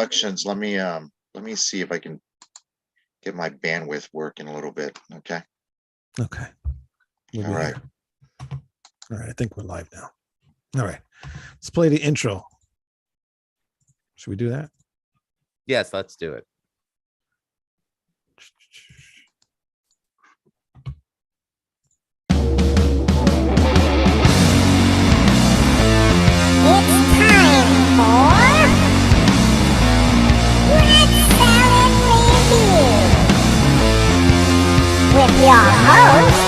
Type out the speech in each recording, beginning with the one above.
introductions. Let me see if I can get my bandwidth working a little bit. Okay. Okay. All right. All right. I think we're live now. All right. Let's play the intro. Should we do that? Yes, let's do it. With your host,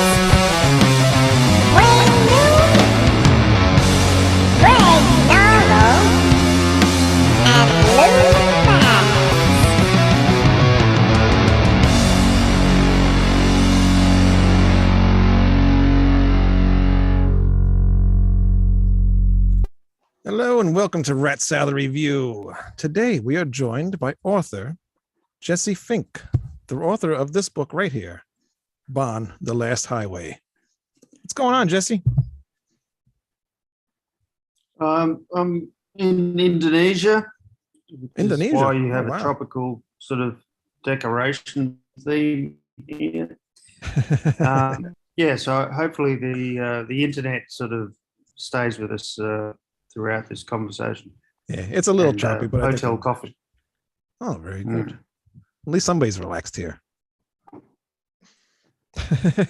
Wayne Noon, Greg Narrow, and Lou Banks. Hello and welcome to Rat Salad Review. Today we are joined by author Jesse Fink, the author of this book right here, Bon, The Last Highway. What's going on, Jesse? I'm in Indonesia. Indonesia? Why you have Oh, wow. a tropical sort of decoration theme here. Yeah, so hopefully the internet sort of stays with us throughout this conversation. Yeah, it's a little And, choppy, but I hotel think... coffee. Oh, very good. At least somebody's relaxed here.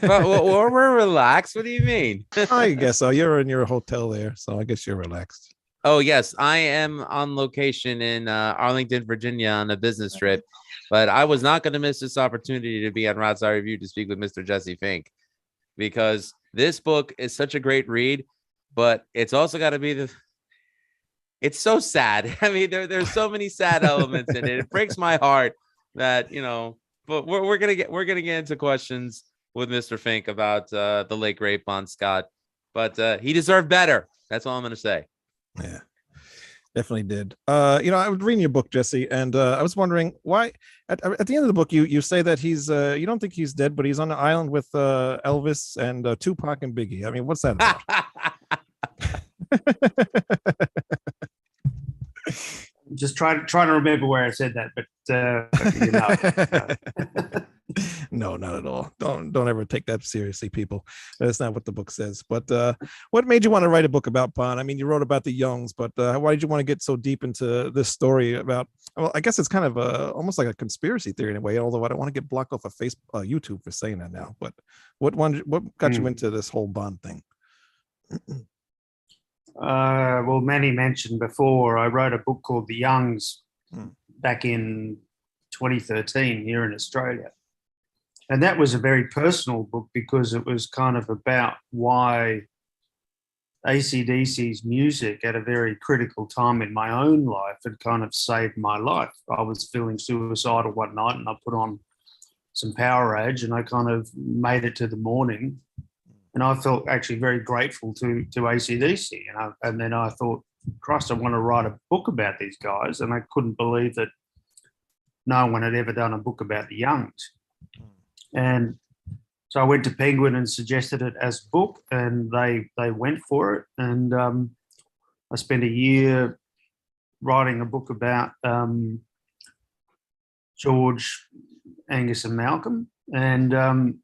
Well, we're relaxed. What do you mean? I guess so. You're in your hotel there, so I guess you're relaxed. Oh, yes, I am on location in Arlington, Virginia on a business trip, but I was not going to miss this opportunity to be on Rat Salad Review to speak with Mr. Jesse Fink, because this book is such a great read, but it's also got to be it's so sad. I mean, there's so many sad elements in it. It breaks my heart that, but we're gonna get into questions with Mr. Fink about the late great Bon Scott, but he deserved better. That's all I'm gonna say. Yeah, definitely did. I was reading your book, Jesse, and I was wondering why at the end of the book you say that he's you don't think he's dead, but he's on the island with Elvis and Tupac and Biggie. I mean, what's that about? Just trying to remember where I said that, but No, not at all. Don't ever take that seriously, people. That's not what the book says. But what made you want to write a book about Bon? I mean, you wrote about the Youngs, but why did you want to get so deep into this story about? Well, I guess it's kind of almost like a conspiracy theory in a way. Although I don't want to get blocked off of YouTube for saying that now. But what got you into this whole Bon thing? Well, Manny mentioned before, I wrote a book called The Youngs back in 2013 here in Australia. And that was a very personal book because it was kind of about why AC/DC's music at a very critical time in my own life had kind of saved my life. I was feeling suicidal one night and I put on some Power Age and I kind of made it to the morning. And I felt actually very grateful to AC/DC. And then I thought, Christ, I want to write a book about these guys. And I couldn't believe that no one had ever done a book about the Youngs. And so I went to Penguin and suggested it as a book, and they went for it. And I spent a year writing a book about George, Angus and Malcolm. And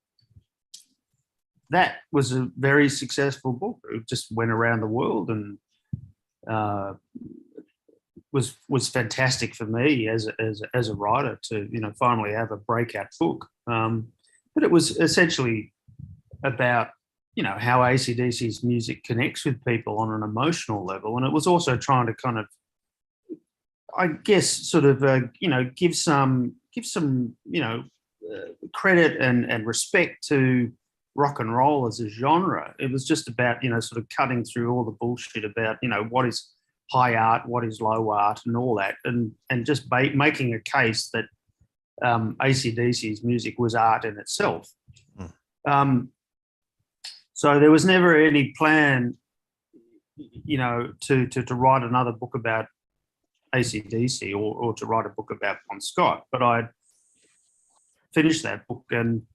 that was a very successful book. It just went around the world and was fantastic for me as a writer to finally have a breakout book. But it was essentially about how AC/DC's music connects with people on an emotional level, and it was also trying to kind of, I guess, sort of give some credit and respect to rock and roll as a genre. It was just about sort of cutting through all the bullshit about what is high art, what is low art, and all that, and just making a case that AC/DC's music was art in itself. So there was never any plan, to write another book about AC/DC or to write a book about Bon Scott. But I finished that book, and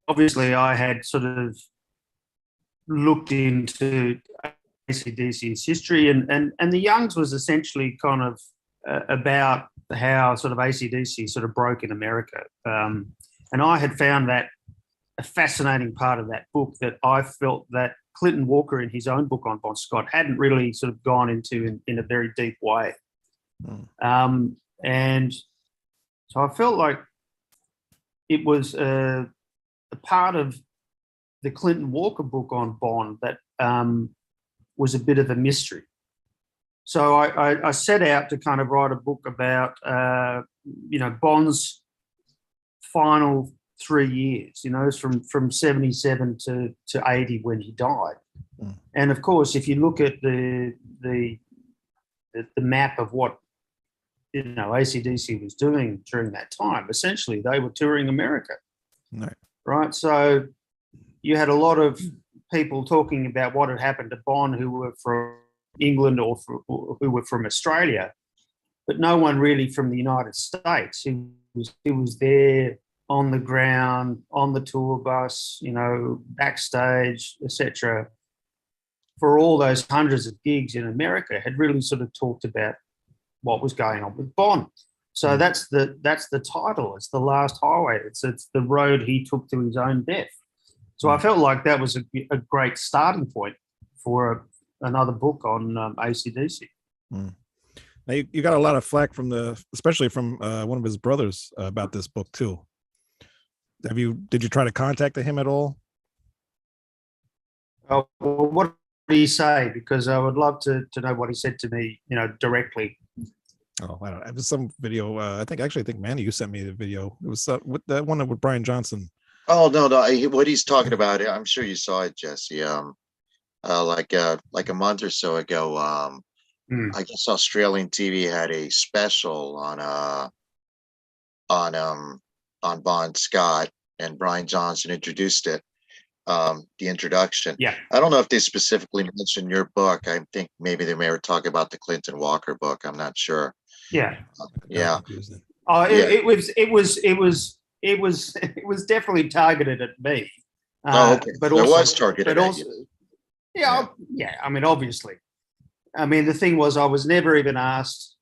obviously I had sort of looked into AC/DC's history, and the Youngs was essentially kind of about how sort of AC/DC sort of broke in America, and I had found that a fascinating part of that book that I felt that Clinton Walker in his own book on Bon Scott hadn't really sort of gone into in a very deep way. And so I felt like it was a part of the Clinton Walker book on Bon that was a bit of a mystery. So I set out to kind of write a book about, Bon's final 3 years, from 77 to 80 when he died. And of course, if you look at the map of what AC/DC was doing during that time, essentially they were touring America, right? So you had a lot of people talking about what had happened to Bon who were from England or who were from Australia, but no one really from the United States who was there on the ground, on the tour bus, backstage, etc. For all those hundreds of gigs in America, had really sort of talked about what was going on with Bon. So that's the title. It's The Last Highway. It's the road he took to his own death. So I felt like that was a great starting point for another book on AC/DC. Now you got a lot of flack especially from one of his brothers about this book too. Did you try to contact him at all? Oh, well, what did he say? Because I would love to know what he said to me, directly. Oh, I don't know. It was some video. I think Manny, you sent me the video. It was with that one with Brian Johnson. Oh no, what he's talking about, I'm sure you saw it, Jesse. Like a month or so ago, I guess Australian TV had a special on Bon Scott, and Brian Johnson introduced it. The introduction. Yeah. I don't know if they specifically mentioned your book. I think maybe they may have talked about the Clinton Walker book. I'm not sure. Yeah. Yeah. Oh, it was definitely targeted at me. Okay. But it also, was targeted but at also, you. yeah. I mean, obviously. I mean, the thing was, I was never even asked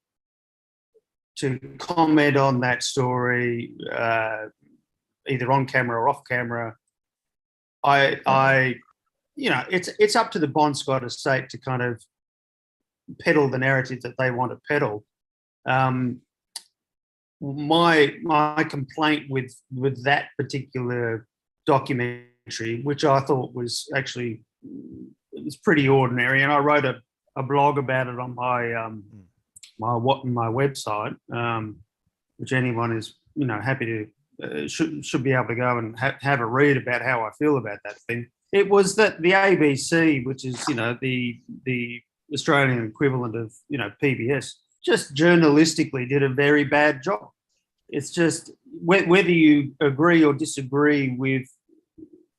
to comment on that story, either on camera or off camera. It's up to the Bon Scott estate to kind of peddle the narrative that they want to peddle. My complaint with that particular documentary, which I thought was actually, it was pretty ordinary, and I wrote a blog about it on my website, which anyone is happy to should be able to go and have a read about how I feel about that thing. It was that the ABC, which is the Australian equivalent of PBS, just journalistically did a very bad job. It's just whether you agree or disagree with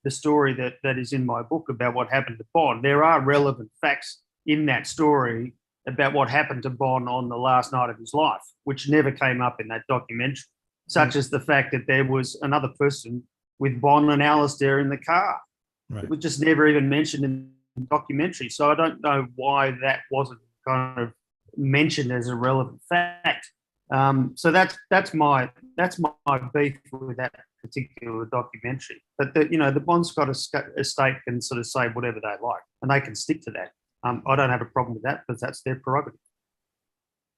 the story that is in my book about what happened to Bon, there are relevant facts in that story about what happened to Bon on the last night of his life, which never came up in that documentary, such as the fact that there was another person with Bon and Alistair in the car. Right. It was just never even mentioned in the documentary. So I don't know why that wasn't kind of mentioned as a relevant fact. So that's my beef with that particular documentary. But the Bon Scott estate can sort of say whatever they like, and they can stick to that. I don't have a problem with that, because that's their prerogative.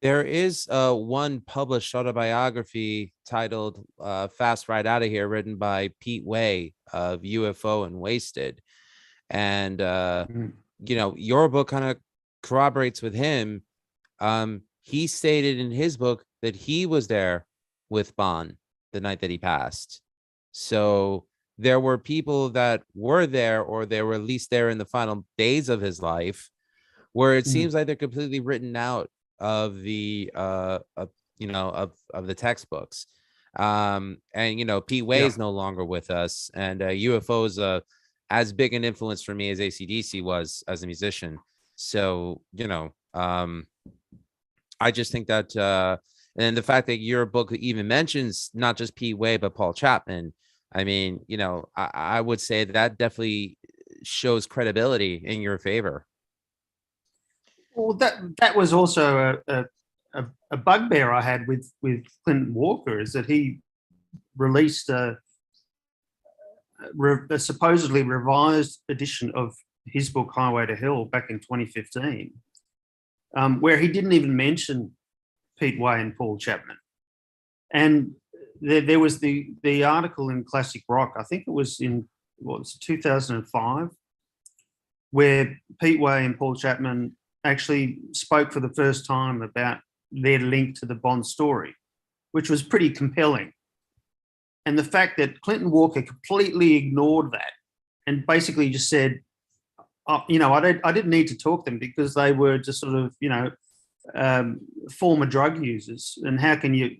There is one published autobiography titled Fast Right Out of Here, written by Pete Way of UFO and Wasted. And, your book kind of corroborates with him. He stated in his book that he was there with Bon the night that he passed. So there were people that were there, or they were at least there in the final days of his life, where it seems like they're completely written out of the of the textbooks. And Pete Way is no longer with us, and UFO is as big an influence for me as AC/DC was as a musician. So I just think that and the fact that your book even mentions not just Pete Way but Paul Chapman, I mean, I would say that definitely shows credibility in your favor. Well, that was also a bugbear I had with Clinton Walker, is that he released a supposedly revised edition of his book Highway to Hell back in 2015, where he didn't even mention Pete Way and Paul Chapman. And there was the article in Classic Rock, I think it was in 2005, where Pete Way and Paul Chapman actually spoke for the first time about their link to the Bond story, which was pretty compelling. And the fact that Clinton Walker completely ignored that and basically just said, I didn't need to talk to them because they were just sort of, former drug users. And how can you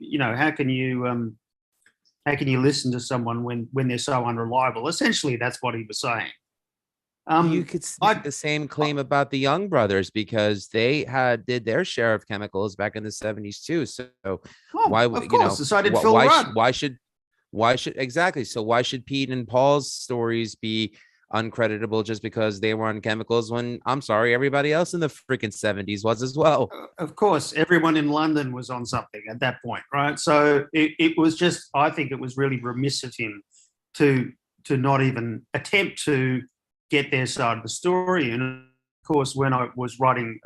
listen to someone when they're so unreliable? Essentially, that's what he was saying. You could make the same claim about the Young brothers because they did their share of chemicals back in the 70s too. So why should Pete and Paul's stories be uncreditable just because they were on chemicals when, I'm sorry, everybody else in the freaking 70s was as well? Of course, everyone in London was on something at that point, right? So it was just, I think it was really remiss of him to not even attempt to get their side of the story. And of course, when I was writing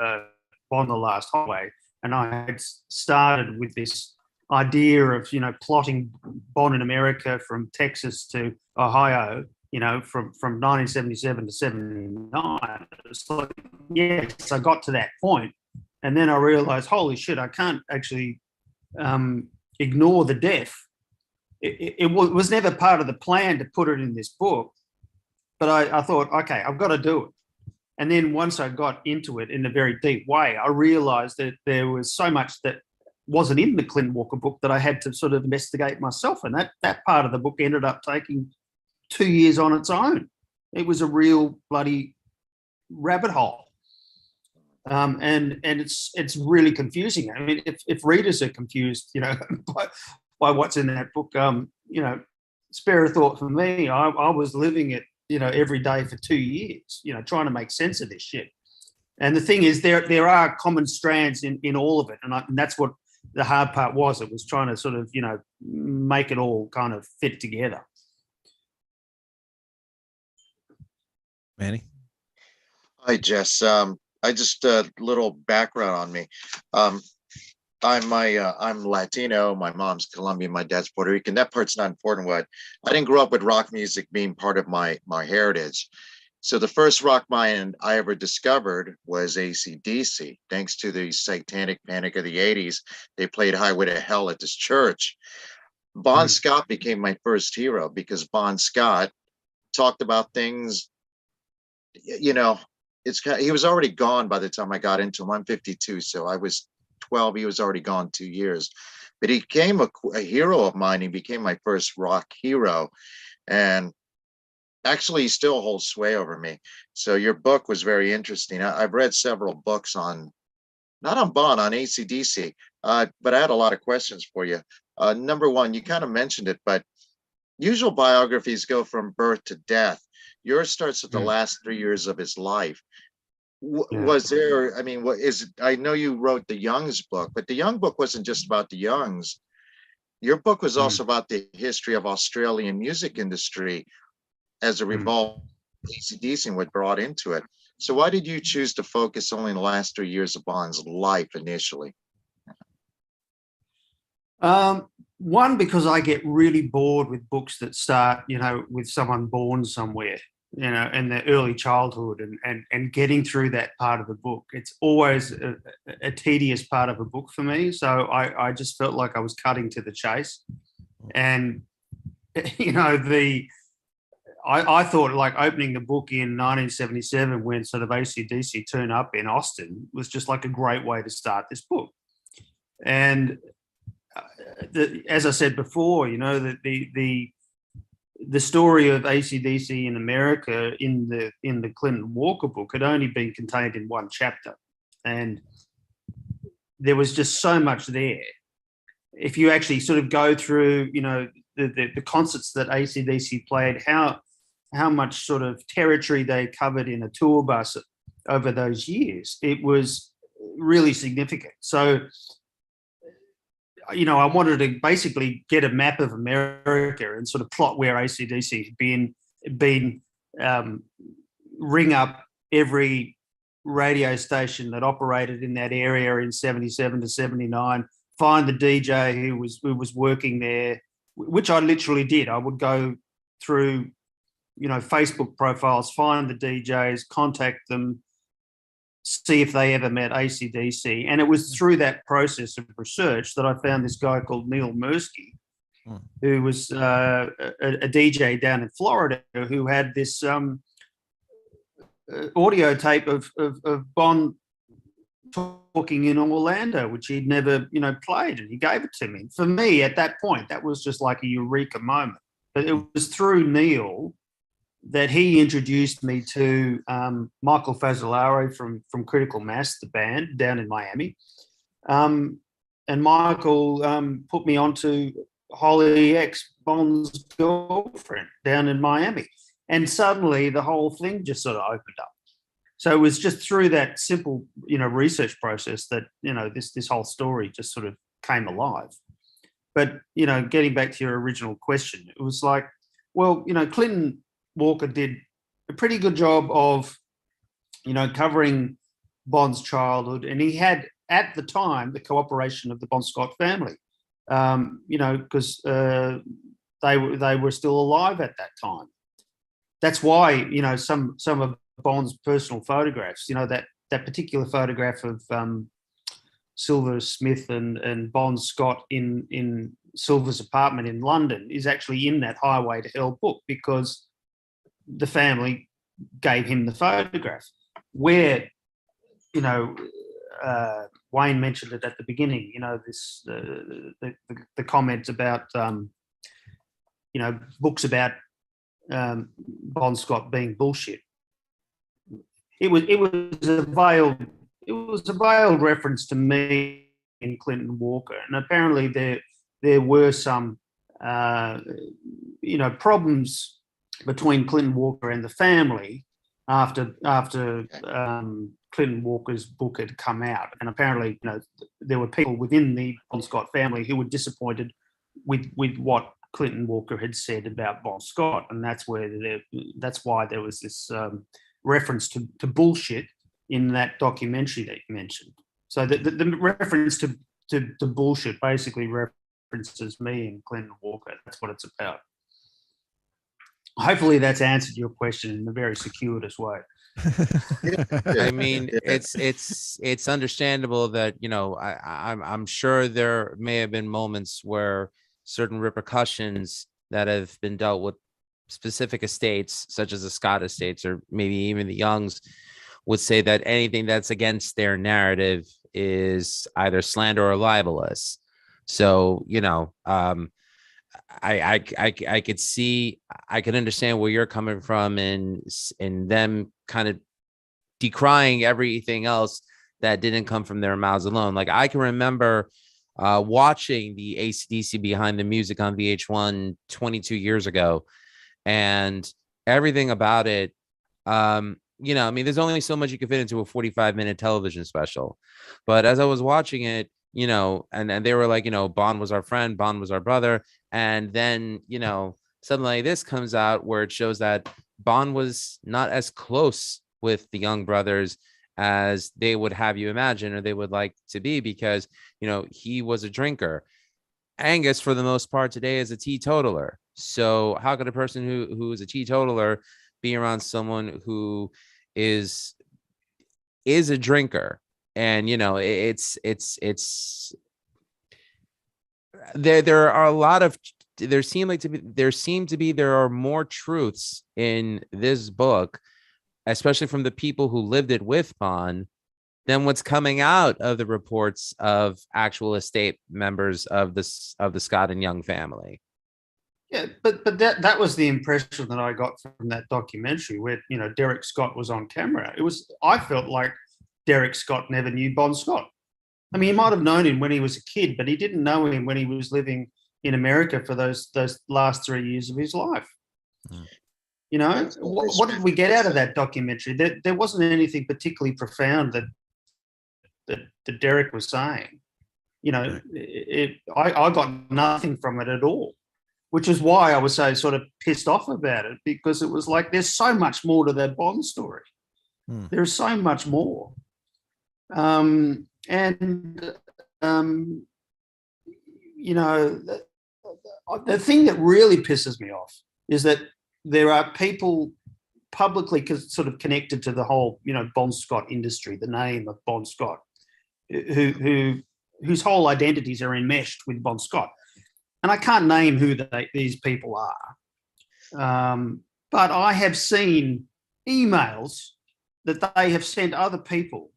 Bond: The Last Highway, and I had started with this idea of, plotting Bond in America from Texas to Ohio, from 1977 to 79. It's like, yes, I got to that point. And then I realized, holy shit, I can't actually ignore the death. It was never part of the plan to put it in this book. But I thought, okay, I've got to do it. And then once I got into it in a very deep way, I realized that there was so much that wasn't in the Clinton Walker book that I had to sort of investigate myself. And that part of the book ended up taking 2 years on its own. It was a real bloody rabbit hole. And it's really confusing. I mean, if readers are confused, by what's in that book, spare a thought for me. I was living it, every day for 2 years, trying to make sense of this shit. And the thing is, there are common strands in all of it. And that's what the hard part was. It was trying to sort of, make it all kind of fit together. Manny? Hi, Jess. I just a little background on me. I'm Latino. My mom's Colombian. My dad's Puerto Rican. That part's not important. I didn't grow up with rock music being part of my heritage. So the first rock band I ever discovered was AC/DC. Thanks to the satanic panic of the 80s, they played Highway to Hell at this church. Bon Scott became my first hero because Bon Scott talked about things, he was already gone by the time I got into him. I'm 52, so I was 12. He was already gone 2 years, but he became a hero of mine. He became my first rock hero, and actually he still holds sway over me. So your book was very interesting. I've read several books not on Bond, on AC/DC, but I had a lot of questions for you. Number one, you kind of mentioned it, but usual biographies go from birth to death. Yours starts at the last 3 years of his life. Was there, what is it? I know you wrote the Youngs book, but the Young book wasn't just about the Youngs. Your book was also about the history of Australian music industry as a revolved AC/DC and what brought into it. So why did you choose to focus only in the last 3 years of Bond's life initially? One, because I get really bored with books that start, with someone born somewhere, in their early childhood and getting through that part of the book. It's always a tedious part of a book for me. So I just felt like I was cutting to the chase. And, I thought like opening the book in 1977 when sort of AC/DC turned up in Austin was just like a great way to start this book. And as I said before, the story of AC/DC in America in the Clinton Walker book had only been contained in one chapter, and there was just so much there. If you actually sort of go through, the concerts that AC/DC played, how much sort of territory they covered in a tour bus over those years, it was really significant. So, you know, I wanted to basically get a map of America and sort of plot where AC/DC had been ring up every radio station that operated in that area in 77 to 79, find the DJ who was working there, which I literally did. I would go through, you know, Facebook profiles, find the DJs, contact them, see if they ever met AC/DC. And it was through that process of research that I found this guy called Neil Mursky, who was a DJ down in Florida, who had this audio tape of Bond talking in Orlando, which he'd never, you know, played, and he gave it to me. For me, at that point, that was just like a eureka moment. But it was through Neil that he introduced me to Michael Fazzolaro from Critical Mass, the band down in Miami. And Michael put me onto Holly X, Bond's girlfriend, down in Miami. And suddenly the whole thing just sort of opened up. So it was just through that simple, you know, research process that, you know, this whole story just sort of came alive. But, you know, getting back to your original question, it was like, well, you know, Clinton Walker did a pretty good job of, you know, covering Bond's childhood. And he had, at the time, the cooperation of the Bond Scott family, you know, because they were still alive at that time. That's why, you know, some of Bond's personal photographs, you know, that particular photograph of Silver Smith and Bond Scott in Silver's apartment in London is actually in that Highway to Hell book, because the family gave him the photograph. Where, you know, Wayne mentioned it at the beginning, you know, this the comments about, you know, books about Bond Scott being bullshit. It was a veiled reference to me and Clinton Walker, and apparently there were some you know, problems between Clinton Walker and the family after Clinton Walker's book had come out, and apparently, you know, there were people within the Bond Scott family who were disappointed with what Clinton Walker had said about Bond Scott, and that's why there was this reference to bullshit in that documentary that you mentioned. So the reference to bullshit basically references me and Clinton Walker. That's what it's about. Hopefully that's answered your question in a very circuitous way. I mean, it's understandable that, you know, I'm sure there may have been moments where certain repercussions that have been dealt with specific estates, such as the Scott estates, or maybe even the Youngs, would say that anything that's against their narrative is either slander or libelous. So, you know, I could understand where you're coming from in them kind of decrying everything else that didn't come from their mouths alone. Like, I can remember watching the AC/DC Behind the Music on VH1 22 years ago, and everything about it, you know, I mean, there's only so much you can fit into a 45-minute television special. But as I was watching it, you know, and they were like, you know, Bond was our friend, Bond was our brother. And then, you know, suddenly this comes out where it shows that Bond was not as close with the Young brothers as they would have you imagine, or they would like to be, because, you know, he was a drinker. Angus, for the most part today, is a teetotaler. So how could a person who is a teetotaler be around someone who is a drinker? And, you know, there are a lot of, there are more truths in this book, especially from the people who lived it with Bond, than what's coming out of the reports of actual estate members of the Scott and Young family. Yeah, but that was the impression that I got from that documentary, where, you know, Derek Scott was on camera. I felt like Derek Scott never knew Bond Scott. I mean, he might have known him when he was a kid, but he didn't know him when he was living in America for those last 3 years of his life. You know, what did we get out of that documentary? There wasn't anything particularly profound that that Derek was saying. I got nothing from it at all, which is why I was so sort of pissed off about it, because it was like there's so much more to that Bond story. There's so much more. The thing that really pisses me off is that there are people publicly sort of connected to the whole, Bon Scott industry, the name of Bon Scott, whose whole identities are enmeshed with Bon Scott. And I can't name who these people are. But I have seen emails that they have sent other people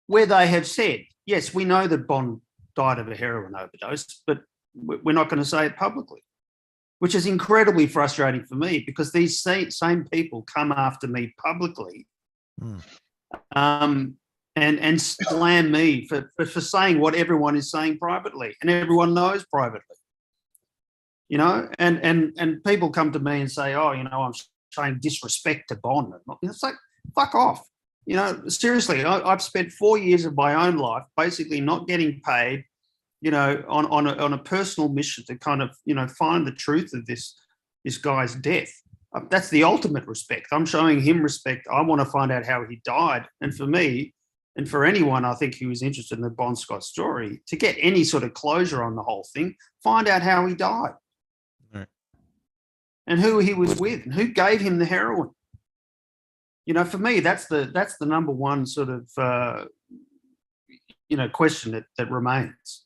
where they have said, yes, we know that Bond died of a heroin overdose, but we're not going to say it publicly, which is incredibly frustrating for me, because these same people come after me publicly and slam me for saying what everyone is saying privately, and everyone knows privately. And people come to me and say, oh, I'm showing disrespect to Bond. It's like, fuck off. Seriously, I've spent 4 years of my own life basically not getting paid, on a personal mission to kind of, find the truth of this guy's death. That's the ultimate respect. I'm showing him respect. I want to find out how he died. And for me, and for anyone, I think, who is interested in the Bon Scott story, to get any sort of closure on the whole thing, find out how he died. Right. And who he was with and who gave him the heroin. For me, that's the number one sort of, question that remains.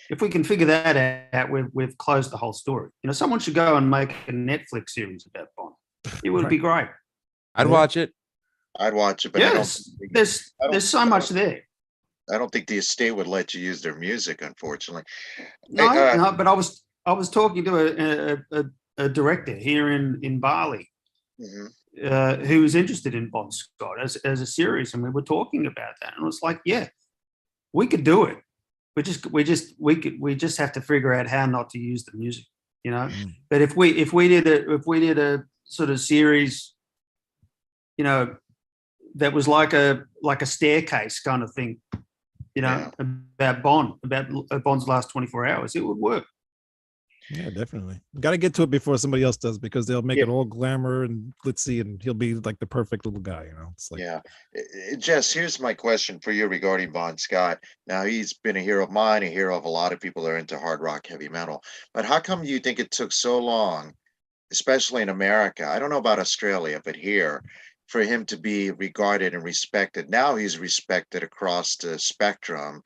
If we can figure that out, we've closed the whole story. Someone should go and make a Netflix series about Bond. It would be great. I'd watch it. I'd watch it, but yes, there's so much there. I don't think the estate would let you use their music, unfortunately. No, but I was talking to a director here in Bali, who was interested in Bon Scott as a series, and we were talking about that, and it was like, yeah, we could do it. We just have to figure out how not to use the music, But if we did a sort of series, that was like a staircase kind of thing, about Bond's last 24 hours, it would work. Yeah, definitely. Got to get to it before somebody else does, because they'll make it all glamour and glitzy, and he'll be like the perfect little guy, It's like, Jess, here's my question for you regarding Bon Scott. Now, he's been a hero of mine, a hero of a lot of people that are into hard rock, heavy metal. But how come you think it took so long, especially in America? I don't know about Australia, but here, for him to be regarded and respected. Now he's respected across the spectrum.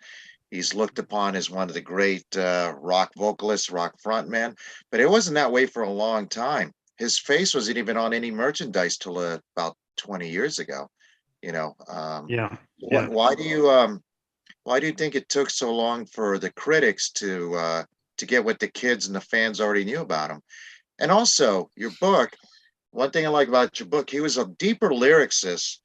He's looked upon as one of the great rock vocalists, rock frontmen, but it wasn't that way for a long time. His face wasn't even on any merchandise till about 20 years ago. Why do you think it took so long for the critics to get what the kids and the fans already knew about him? And also, your book. One thing I like about your book, he was a deeper lyricist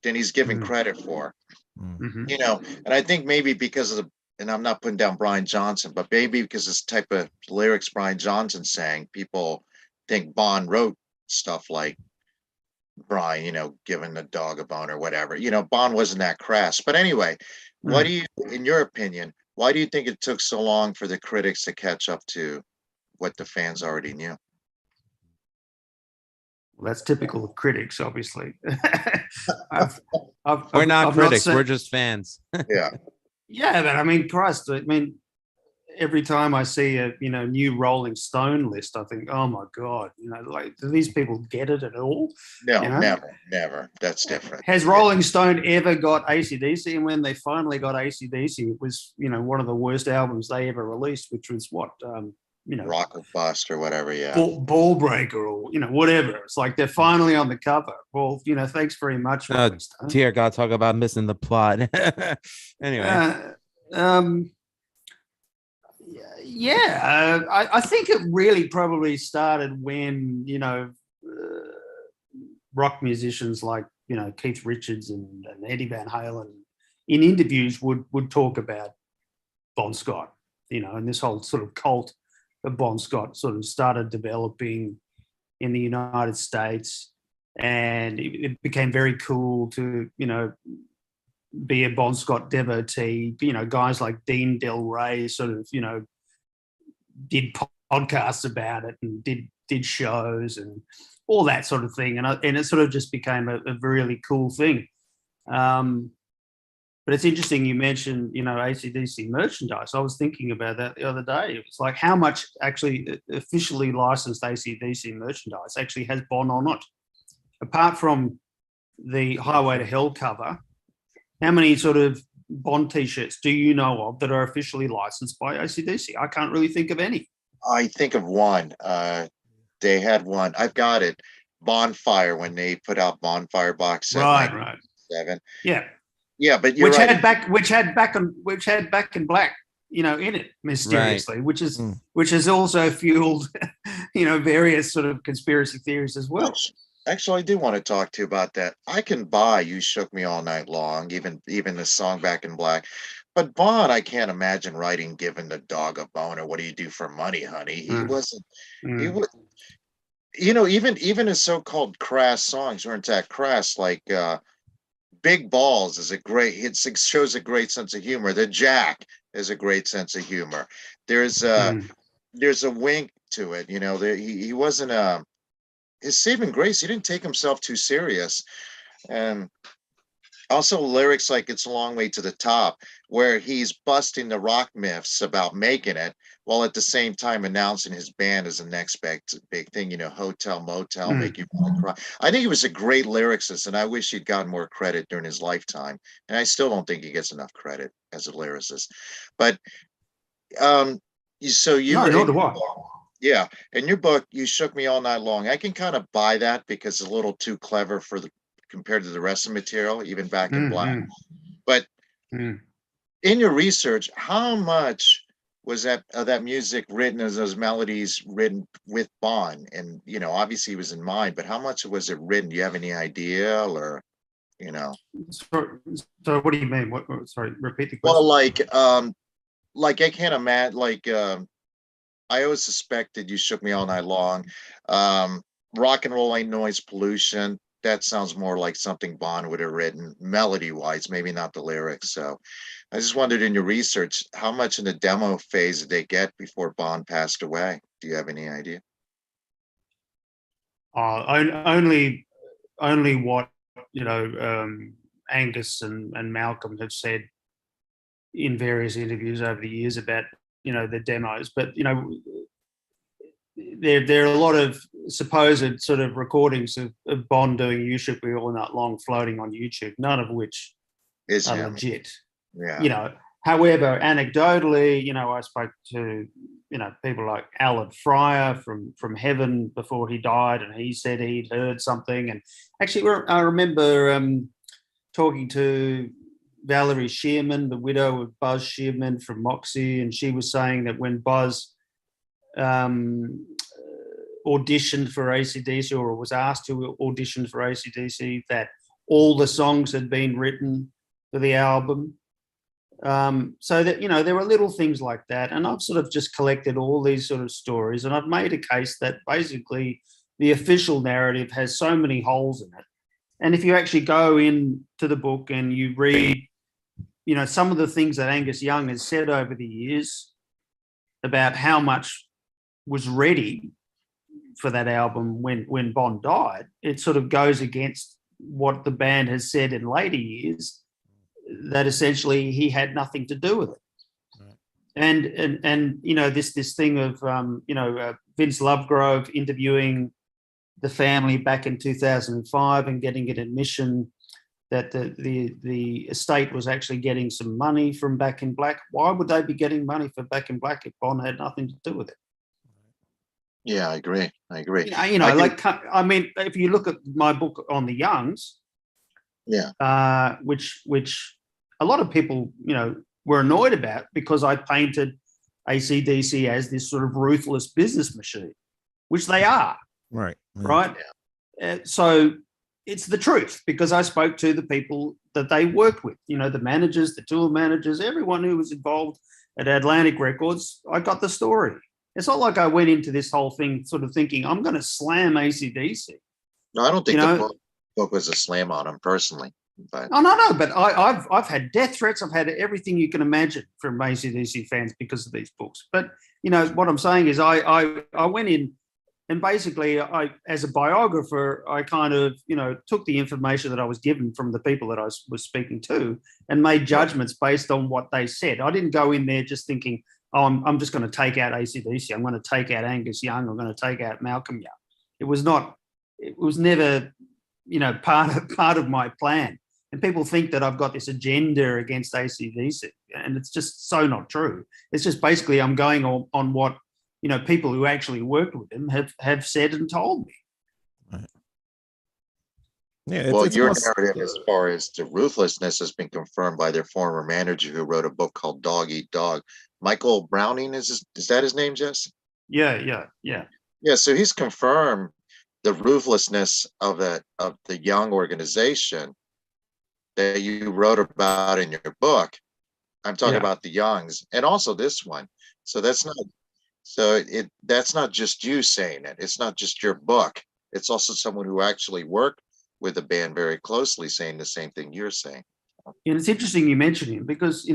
than he's given credit for. And I think maybe because of and I'm not putting down Brian Johnson, but maybe because this type of lyrics Brian Johnson sang, people think Bond wrote stuff like Brian, giving the dog a bone or whatever. Bond wasn't that crass. But anyway, what do you, in your opinion, why do you think it took so long for the critics to catch up to what the fans already knew? Well, that's typical of critics, obviously. We're not critics. We're just fans. Yeah, but Christ, every time I see a new Rolling Stone list, I think, oh my God, do these people get it at all? No, never. That's different. Has Rolling Stone ever got AC/DC? And when they finally got AC/DC, it was one of the worst albums they ever released, which was what Rock or Bust or whatever, Ball Breaker or whatever. It's like they're finally on the cover. Well, thanks very much. Dear God, talk about missing the plot. Anyway, I think it really probably started when rock musicians like Keith Richards and Eddie Van Halen in interviews would talk about Bon Scott, and this whole sort of cult of Bon Scott sort of started developing in the United States, and it became very cool to be a Bon Scott devotee. You know, guys like Dean Del Rey sort of, you know, did podcasts about it and did shows and all that sort of thing. And it sort of just became a really cool thing. But it's interesting you mentioned, you know, AC/DC merchandise. I was thinking about that the other day. It was like how much actually officially licensed AC/DC merchandise actually has Bon on it. Apart from the Highway to Hell cover, how many sort of Bon t-shirts do you know of that are officially licensed by AC/DC? I can't really think of any. I think of one. They had one. I've got it. Bonfire, when they put out Bonfire box set. Right. 7. Yeah. Yeah, but you're which right. had Back in Black, you know, in it mysteriously, which has also fueled, you know, various sort of conspiracy theories as well. Actually, I do want to talk to you about that. I can buy "You Shook Me All Night Long," even the song "Back in Black," but Bon, I can't imagine writing "Giving the Dog a Bone" or "What Do You Do for Money, Honey." He wasn't. He would. You know, even his so-called crass songs weren't that crass. Like "Big Balls" is it shows a great sense of humor. "The Jack" is a great sense of humor. There's a wink to it. You know, he wasn't his saving grace. He didn't take himself too serious. And also lyrics like "It's a Long Way to the Top," where he's busting the rock myths about making it, while at the same time announcing his band as the next big thing, you know, "Hotel Motel," "Make You Want to Cry." I think he was a great lyricist, and I wish he'd gotten more credit during his lifetime. And I still don't think he gets enough credit as a lyricist. But nor do I. Yeah, in your book, "You Shook Me All Night Long," I can kind of buy that because it's a little too clever compared to the rest of the material, even Back in Black. But in your research, how much was that music written, as those melodies written with Bon? And, you know, obviously he was in mind, but how much was it written? Do you have any idea, or, you know? So what do you mean? Sorry, repeat the question. Well, like I can't imagine, I always suspected "You Shook Me All Night Long." "Rock and Roll Ain't Noise Pollution." That sounds more like something Bon would have written, melody-wise, maybe not the lyrics. So I just wondered, in your research, how much in the demo phase did they get before Bon passed away? Do you have any idea? Only what, you know, Angus and Malcolm have said in various interviews over the years about, you know, the demos. But, you know, there are a lot of supposed sort of recordings of Bon doing "You Shook Me All Night Long" floating on YouTube, none of which are legit. Yeah. You know, however, anecdotally, you know, I spoke to, you know, people like Alan Fryer from Heaven before he died, and he said he'd heard something. And actually, I remember talking to Valerie Shearman, the widow of Buzz Shearman from Moxie, and she was saying that when Buzz auditioned for AC/DC, or was asked to audition for AC/DC, that all the songs had been written for the album. So that, you know, there were little things like that. And I've sort of just collected all these sort of stories, and I've made a case that basically the official narrative has so many holes in it. And if you actually go into the book and you read, you know, some of the things that Angus Young has said over the years about how much was ready for that album when Bon died, it sort of goes against what the band has said in later years, that essentially he had nothing to do with it. Right. And you know, this thing of Vince Lovegrove interviewing the family back in 2005 and getting an admission that the estate was actually getting some money from Back in Black. Why would they be getting money for Back in Black if Bon had nothing to do with it? Yeah, I agree. You know, I mean, if you look at my book on the Youngs, which a lot of people, you know, were annoyed about because I painted AC/DC as this sort of ruthless business machine, which they are. Right. Right. So it's the truth, because I spoke to the people that they worked with, you know, the managers, the tour managers, everyone who was involved at Atlantic Records. I got the story. It's not like I went into this whole thing sort of thinking I'm going to slam AC/DC. No, I don't think the book was a slam on him personally. But Oh no, but I've had death threats. I've had everything you can imagine from AC/DC fans because of these books. But what I'm saying is, I went in, and basically, I, as a biographer, I kind of took the information that I was given from the people that I was speaking to, and made judgments based on what they said. I didn't go in there just thinking, oh, I'm just going to take out AC/DC. I'm going to take out Angus Young. I'm going to take out Malcolm Young. It was not. It was never, part of my plan. And people think that I've got this agenda against AC/DC, and it's just so not true. It's just basically I'm going on what people who actually worked with him have said and told me. Right. Yeah. well, your narrative as far as the ruthlessness has been confirmed by their former manager, who wrote a book called Dog Eat Dog. Michael Browning is that his name, Jess? Yeah. Yeah. So he's confirmed the ruthlessness of the Young organization that you wrote about in your book. I'm talking about the Youngs, and also this one. So that's not just you saying it. It's not just your book. It's also someone who actually worked with the band very closely saying the same thing you're saying. And it's interesting you mentioned him because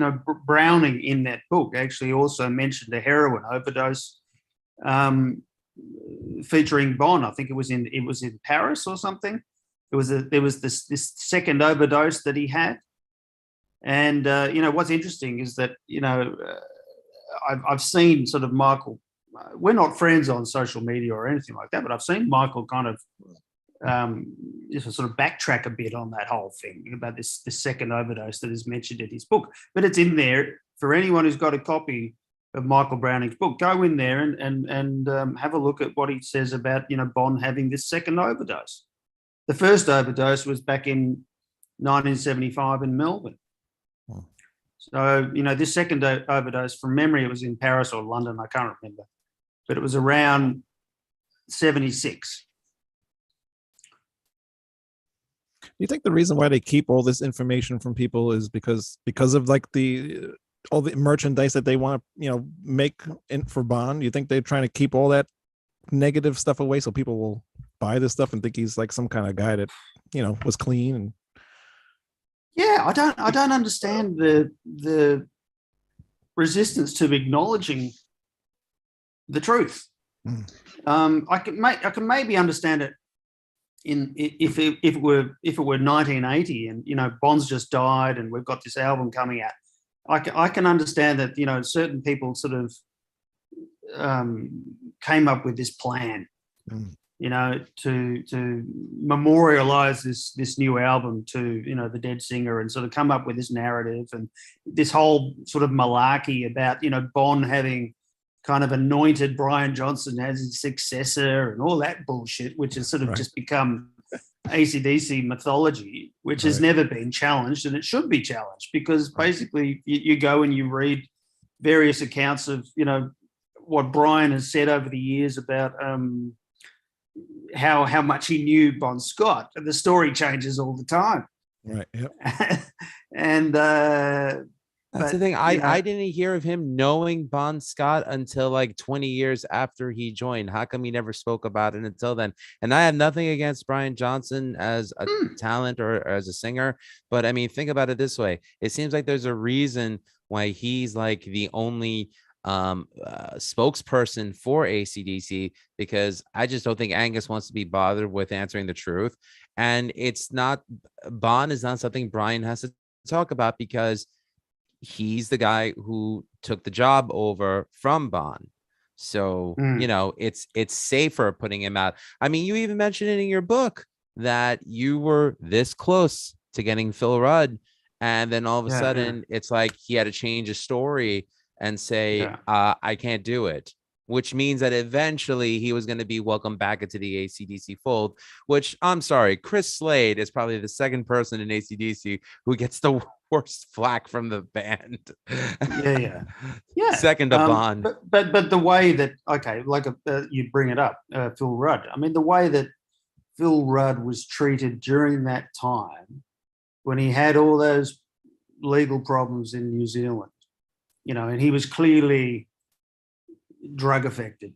Browning in that book actually also mentioned a heroin overdose featuring Bon. I think it was in Paris or something. There was this second overdose that he had, and what's interesting is that I've seen sort of Michael. We're not friends on social media or anything like that, but I've seen Michael kind of sort of backtrack a bit on that whole thing about this second overdose that is mentioned in his book. But it's in there for anyone who's got a copy of Michael Browning's book. Go in there and have a look at what he says about Bon having this second overdose. The first overdose was back in 1975 in Melbourne. Oh. So, this second overdose, from memory, it was in Paris or London, I can't remember, but it was around 76. Do you think the reason why they keep all this information from people is because of like all the merchandise that they want to, make for Bond? You think they're trying to keep all that negative stuff away so people will buy this stuff and think he's like some kind of guy that was clean? And I don't understand the resistance to acknowledging the truth. I can maybe understand it if it were 1980 and Bond's just died and we've got this album coming out. I can understand that certain people sort of came up with this plan, to memorialize this new album to the dead singer, and sort of come up with this narrative and this whole sort of malarkey about Bon having kind of anointed Brian Johnson as his successor and all that bullshit, which has sort of just become AC/DC mythology, which has never been challenged, and it should be challenged because basically you go and you read various accounts of what Brian has said over the years about how much he knew Bon Scott, and the story changes all the time. Right. Yep. And that's the thing. I didn't hear of him knowing Bon Scott until like 20 years after he joined. How come he never spoke about it until then? And I have nothing against Brian Johnson as a talent or as a singer, but I mean, think about it this way. It seems like there's a reason why he's like the only spokesperson for AC/DC, because I just don't think Angus wants to be bothered with answering the truth. And it's not, Bon is not something Brian has to talk about because he's the guy who took the job over from Bon. So, it's safer putting him out. I mean, you even mentioned it in your book that you were this close to getting Phil Rudd. And then all of a sudden it's like he had to change his story and say, I can't do it, which means that eventually he was going to be welcomed back into the AC/DC fold, which I'm sorry, Chris Slade is probably the second person in AC/DC who gets the worst flack from the band. Yeah. Second to Bond. But the way that, you bring it up, Phil Rudd. I mean, the way that Phil Rudd was treated during that time when he had all those legal problems in New Zealand, and he was clearly drug affected.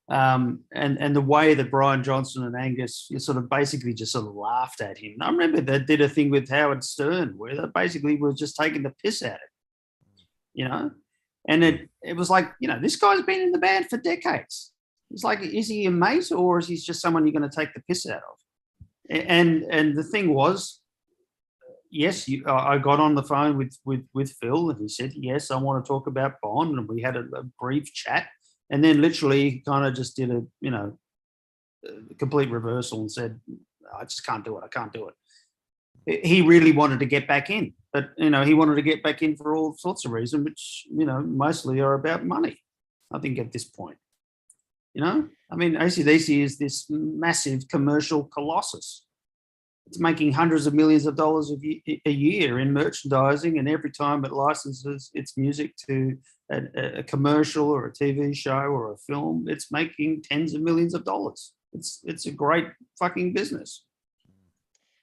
And the way that Brian Johnson and Angus sort of basically just sort of laughed at him. I remember they did a thing with Howard Stern where they basically were just taking the piss out of him, and it was like, this guy's been in the band for decades. It's like, is he a mate or is he just someone you're going to take the piss out of? And the thing was, yes, I got on the phone with Phil and he said, yes, I want to talk about Bond, and we had a brief chat. And then literally kind of just did a complete reversal and said, I just can't do it. I can't do it. He really wanted to get back in, but, he wanted to get back in for all sorts of reasons, which, mostly are about money, I think, at this point. I mean, AC/DC is this massive commercial colossus. It's making hundreds of millions of dollars a year in merchandising, and every time it licenses its music to a commercial or a TV show or a film, it's making tens of millions of dollars. It's a great fucking business.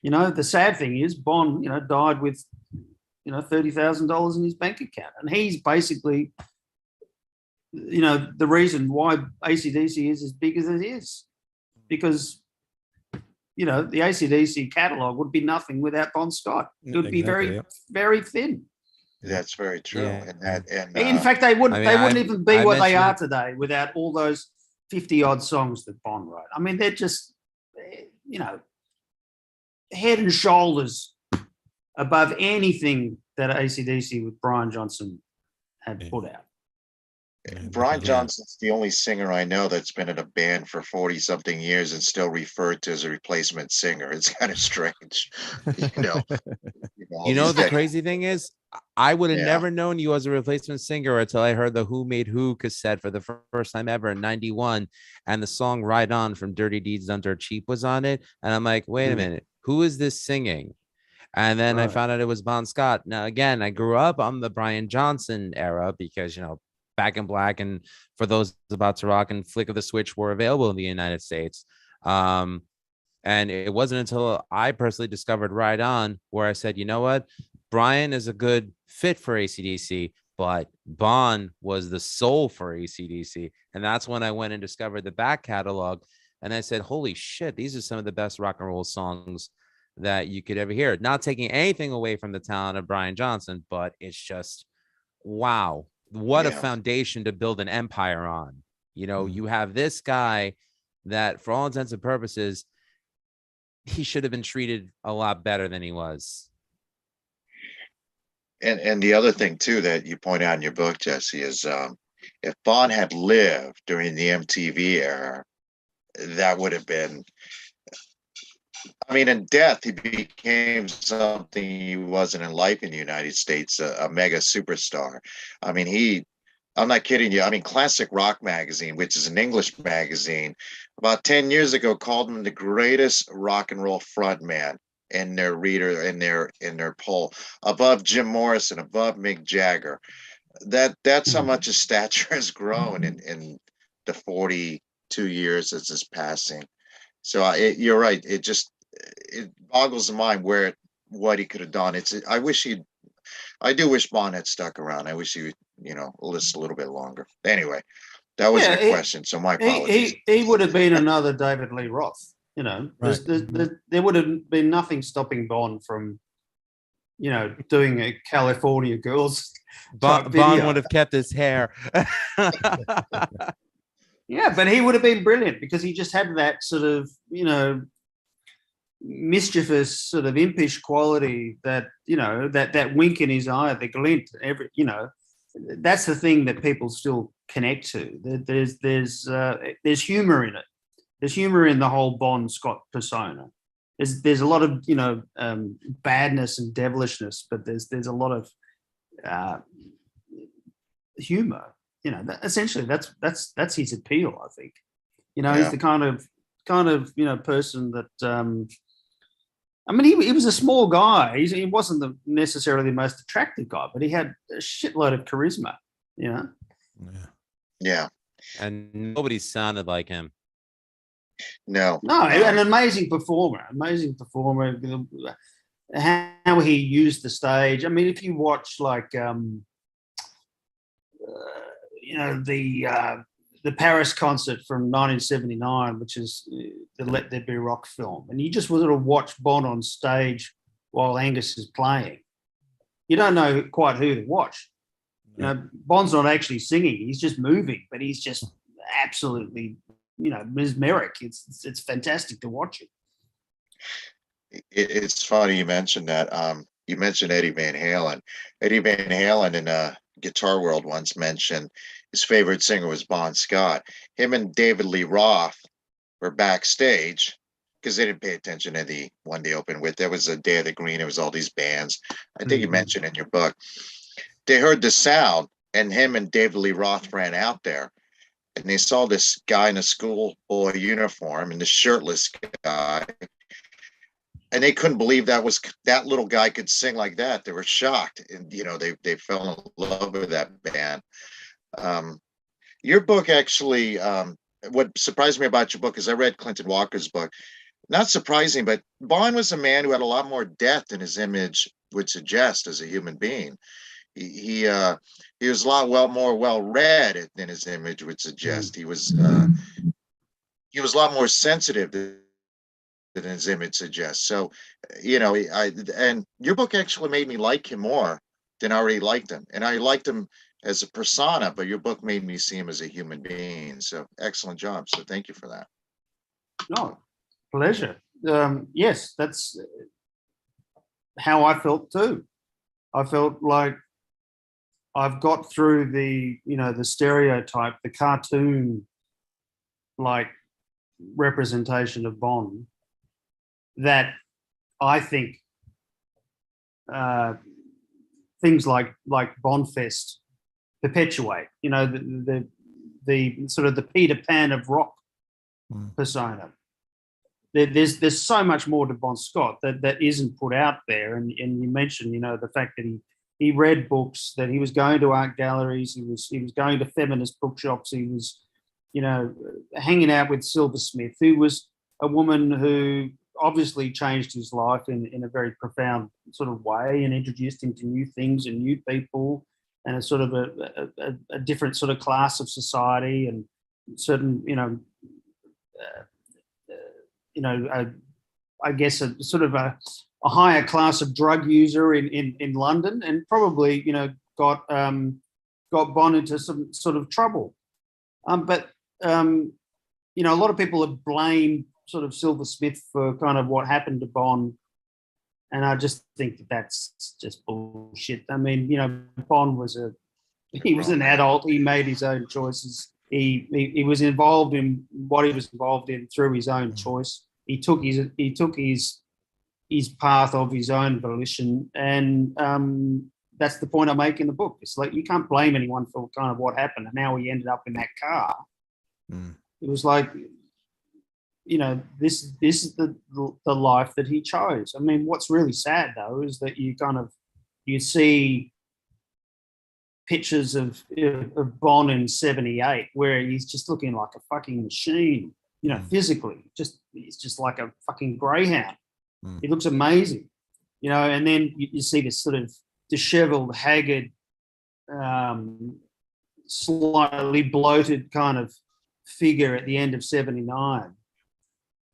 The sad thing is Bond, died with, $30,000 in his bank account, and he's basically, the reason why AC/DC is as big as it is, because the AC/DC catalog would be nothing without Bon Scott. It would be very, very thin. That's very true. Yeah. In fact, they wouldn't even be what they are mentioned- today without all those 50 odd songs that Bond wrote. I mean, they're just, head and shoulders above anything that AC/DC with Brian Johnson had put out. Brian Johnson's the only singer I know that's been in a band for 40 something years and still referred to as a replacement singer. It's kind of strange. The crazy thing is, I would have never known you as a replacement singer until I heard the Who Made Who cassette for the first time ever in '91, and the song Ride On from Dirty Deeds Done Dirt Cheap was on it. And I'm like, wait a minute, who is this singing? And then I found out it was Bon Scott. Now, again, I grew up on the Brian Johnson era because, Back in Black and For Those About to Rock and Flick of the Switch were available in the United States. And it wasn't until I personally discovered Ride On where I said, you know what? Brian is a good fit for AC/DC, but Bon was the soul for AC/DC. And that's when I went and discovered the back catalog. And I said, holy shit, these are some of the best rock and roll songs that you could ever hear. Not taking anything away from the talent of Brian Johnson, but it's just, wow. What a foundation to build an empire on. You have this guy that, for all intents and purposes, he should have been treated a lot better than he was. And the other thing too that you point out in your book, Jesse, is if Bond had lived during the MTV era, that would have been, in death, he became something he wasn't in life in the United States, a mega superstar. I'm not kidding you. Classic Rock Magazine, which is an English magazine, about 10 years ago called him the greatest rock and roll frontman in their in their poll, above Jim Morrison, above Mick Jagger. That's how much his stature has grown in the 42 years since his passing. So you're right. It boggles the mind what he could have done. I do wish Bond had stuck around. I wish he would, list a little bit longer. Anyway, that wasn't a question, so my apologies. He would have been another David Lee Roth. Right. There would have been nothing stopping Bond from, doing a California Girls. Bond would have kept his hair. Yeah, but he would have been brilliant because he just had that sort of, mischievous sort of impish quality that, that wink in his eye, the glint, that's the thing that people still connect to. There's humor in it. There's humor in the whole Bond Scott persona. There's a lot of, badness and devilishness, but there's a lot of humor. Essentially that's his appeal, I think. He's the kind of person that he was a small guy. He wasn't necessarily the most attractive guy, but he had a shitload of charisma. Yeah. And nobody sounded like him. No, an amazing performer. How he used the stage. If you watch like the the Paris concert from 1979, which is the Let There Be Rock film, and you just sort of watch Bond on stage while Angus is playing. You don't know quite who to watch. You know, Bond's not actually singing; he's just moving, but he's just absolutely, mesmeric. It's fantastic to watch it. It's funny you mentioned that. You mentioned Eddie Van Halen. Eddie Van Halen in Guitar World once mentioned his favorite singer was Bon Scott. Him and David Lee Roth were backstage because they didn't pay attention to the one they opened with. There was a Day of the Green. There was all these bands. I think you mentioned in your book. They heard the sound, and him and David Lee Roth ran out there, and they saw this guy in a schoolboy uniform and the shirtless guy, and they couldn't believe that little guy could sing like that. They were shocked, and they fell in love with that band. Your book actually, what surprised me about your book is I read Clinton Walker's book. Not surprising, but Bond was a man who had a lot more depth than his image would suggest as a human being. He was a lot more well-read than his image would suggest. He was a lot more sensitive than his image suggests. So, and your book actually made me like him more than I already liked him. And I liked him as a persona, but your book made me see him as a human being. So excellent job. So thank you for that. No, pleasure. Yes, that's how I felt too. I felt like I've got through the stereotype, the cartoon like representation of Bond that I think things like Bondfest perpetuate, the sort of the Peter Pan of rock persona. There's so much more to Bon Scott that isn't put out there. And you mentioned, the fact that he read books, that he was going to art galleries, he was going to feminist bookshops, he was, hanging out with Silversmith, who was a woman who obviously changed his life in a very profound sort of way and introduced him to new things and new people and a sort of a different sort of class of society and certain, I guess a sort of a higher class of drug user in London, and probably got Bond into some sort of trouble. But a lot of people have blamed sort of Silversmith for kind of what happened to Bond, and I just think that's just bullshit. I mean, Bond was an adult. He made his own choices. He was involved in what he was involved in through his own choice. He took his path of his own volition, and that's the point I make in the book. It's like you can't blame anyone for kind of what happened and how he ended up in that car. It was like, this is the life that he chose. I mean, what's really sad though is that you see pictures of Bond in '78 where he's just looking like a fucking machine, physically. He's just like a fucking greyhound. He looks amazing, and then you see this sort of disheveled, haggard, slightly bloated kind of figure at the end of '79.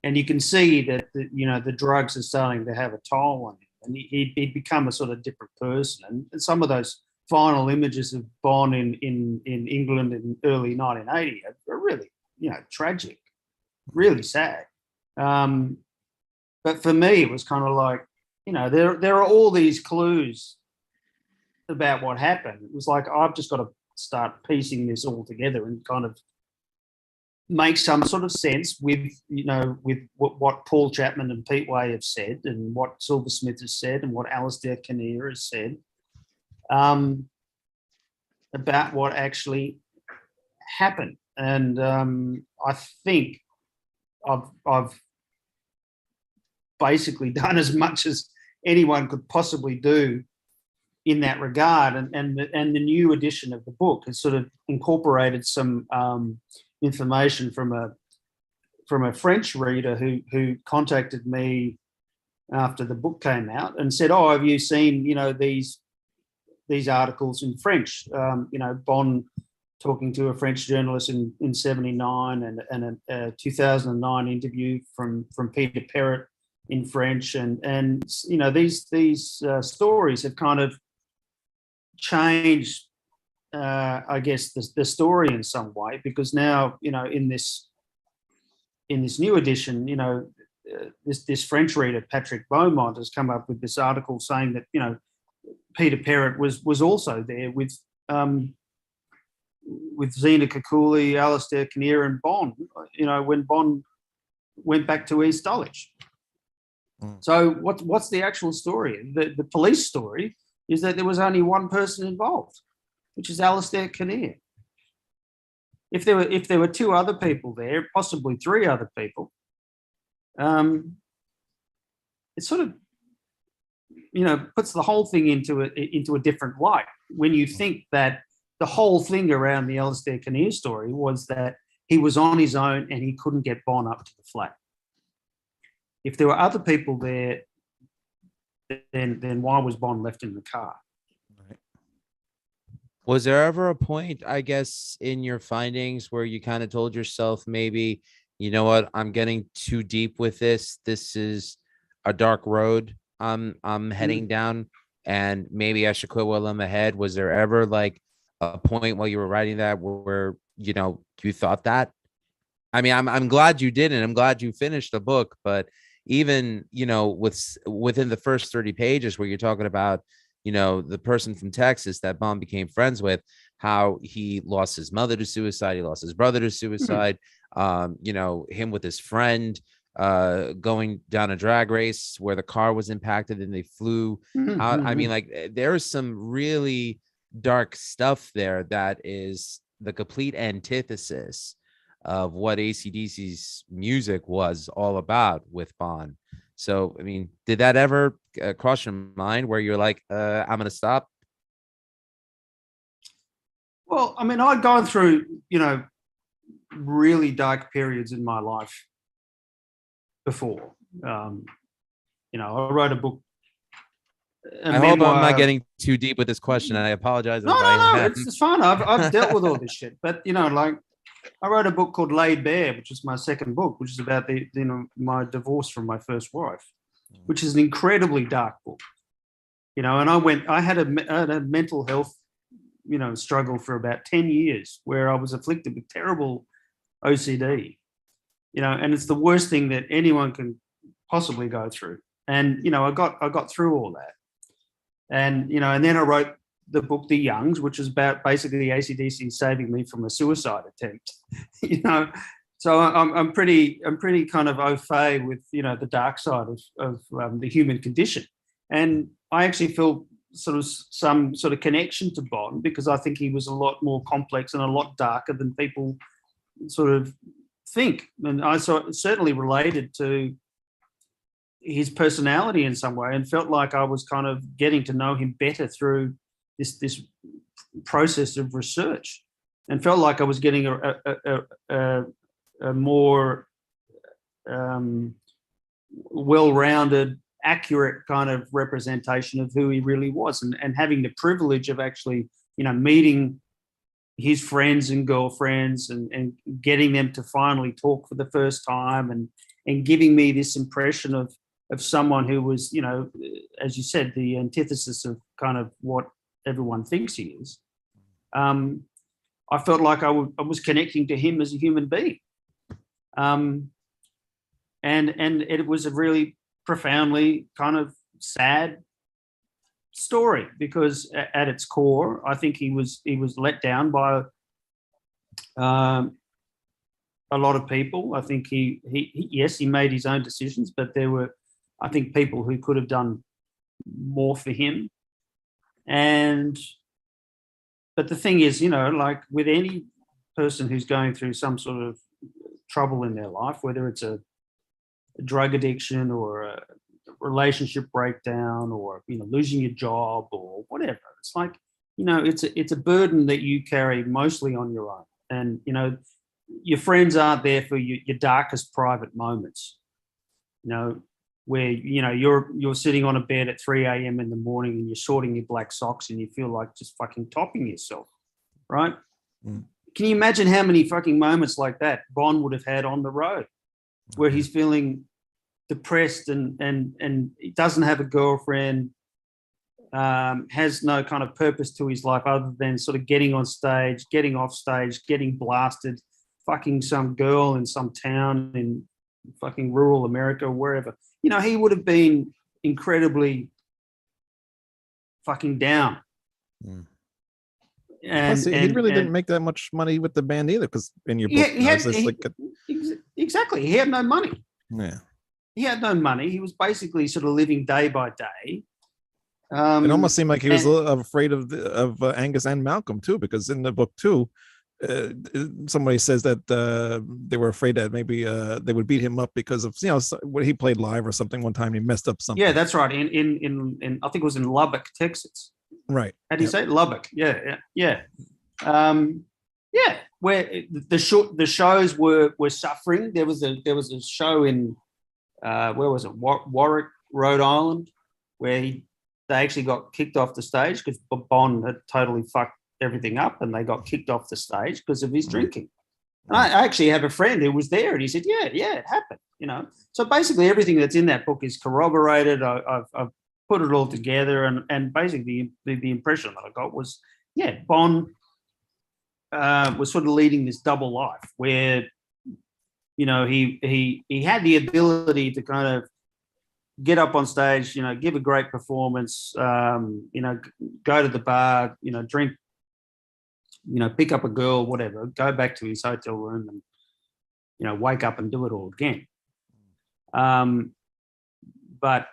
And you can see that the drugs are starting to have a toll on him, and he'd become a sort of different person. And some of those final images of Bond in England in early 1980 are really, tragic, really sad. But for me, it was kind of like, there are all these clues about what happened. It was like, I've just got to start piecing this all together and kind of make some sort of sense with what Paul Chapman and Pete Way have said and what Silversmith has said and what Alistair Kinnear has said about what actually happened. And I think I've basically done as much as anyone could possibly do in that regard. And the new edition of the book has sort of incorporated some information from a French reader who contacted me after the book came out and said, "Oh, have you seen these articles in French? Bond talking to a French journalist in 79 and a 2009 interview from Peter Perrett in French. And you know, these stories have kind of changed, I guess, the story in some way, because now, you know, in this new edition, you know, this French reader, Patrick Beaumont, has come up with this article saying that, you know, Peter Perrett was also there with Zena Kekuli, Alistair Kinnear, and Bond, you know, when Bond went back to East Dulwich. So what's the actual story? The police story is that there was only one person involved, which is Alistair Kinnear. If there were two other people there, possibly three other people, it sort of, you know, puts the whole thing into a different light when you think that the whole thing around the Alistair Kinnear story was that he was on his own and he couldn't get Bond up to the flat. If there were other people there, then why was Bond left in the car? Was there ever a point, I guess, in your findings where you kind of told yourself, maybe, you know what, I'm getting too deep with this. This is a dark road I'm heading down, and maybe I should quit while I'm ahead? Was there ever like a point while you were writing that where, you know, you thought that? I mean, I'm glad you did, and I'm glad you finished the book, but even, you know, within the first 30 pages where you're talking about, you know, the person from Texas that Bond became friends with, how he lost his mother to suicide, he lost his brother to suicide, you know, him with his friend going down a drag race where the car was impacted and they flew out. I mean, like, there is some really dark stuff there that is the complete antithesis of what AC/DC's music was all about with Bond. So, I mean, did that ever cross your mind where you're like, I'm going to stop? Well, I mean, I'd gone through, you know, really dark periods in my life before. You know, I wrote a book. I hope I'm not getting too deep with this question, and I apologize. No, it's fine. I've dealt with all this shit. But, you know, like, I wrote a book called Laid Bare, which is my second book, which is about my divorce from my first wife, which is an incredibly dark book. You know, and I had a mental health, you know, struggle for about 10 years where I was afflicted with terrible OCD, you know, and it's the worst thing that anyone can possibly go through. And, you know, I got through all that. And, you know, and then I wrote the book The Youngs, which is about basically AC/DC saving me from a suicide attempt. You know, so I'm pretty kind of au fait with, you know, the dark side of the human condition. And I actually feel some sort of connection to Bond because I think he was a lot more complex and a lot darker than people sort of think. And I certainly related to his personality in some way and felt like I was kind of getting to know him better through this process of research, and felt like I was getting a more well-rounded, accurate kind of representation of who he really was, and having the privilege of actually, you know, meeting his friends and girlfriends and getting them to finally talk for the first time and giving me this impression of someone who was, you know, as you said, the antithesis of kind of what everyone thinks he is. I felt like I was connecting to him as a human being. And it was a really profoundly kind of sad story because at its core, I think he was let down by a lot of people. I think he yes, he made his own decisions, but there were, I think, people who could have done more for him. But the thing is, you know, like with any person who's going through some sort of trouble in their life, whether it's a drug addiction or a relationship breakdown or, you know, losing your job or whatever, it's like, you know, it's a burden that you carry mostly on your own. And, you know, your friends aren't there for your darkest private moments, you know, where, you know, you're sitting on a bed at 3 a.m. in the morning and you're sorting your black socks and you feel like just fucking topping yourself, right? can you imagine how many fucking moments like that Bond would have had on the road, where he's feeling depressed and he doesn't have a girlfriend, has no kind of purpose to his life other than sort of getting on stage, getting off stage, getting blasted, fucking some girl in some town in fucking rural America or wherever. You know, he would have been incredibly fucking down. Plus, he really didn't make that much money with the band either, because in your book, exactly, he had no money. Yeah, he had no money. He was basically sort of living day by day. It almost seemed like he was a little afraid of Angus and Malcolm too, because in the book too, somebody says that they were afraid that maybe they would beat him up because of, you know, when he played live or something one time, he messed up something. Yeah, that's right. In I think it was in Lubbock, Texas. Right. How do you say it? Lubbock? Yeah. Where the shows were suffering. There was a show in where was it? Warwick, Rhode Island, where they actually got kicked off the stage because Bond had totally fucked everything up, and they got kicked off the stage because of his drinking. And I actually have a friend who was there, and he said, "Yeah, it happened." You know, so basically everything that's in that book is corroborated. I've put it all together, and basically the impression that I got was, yeah, Bond was sort of leading this double life where, you know, he had the ability to kind of get up on stage, you know, give a great performance, you know, go to the bar, you know, drink, you know, pick up a girl, whatever, go back to his hotel room and, you know, wake up and do it all again. But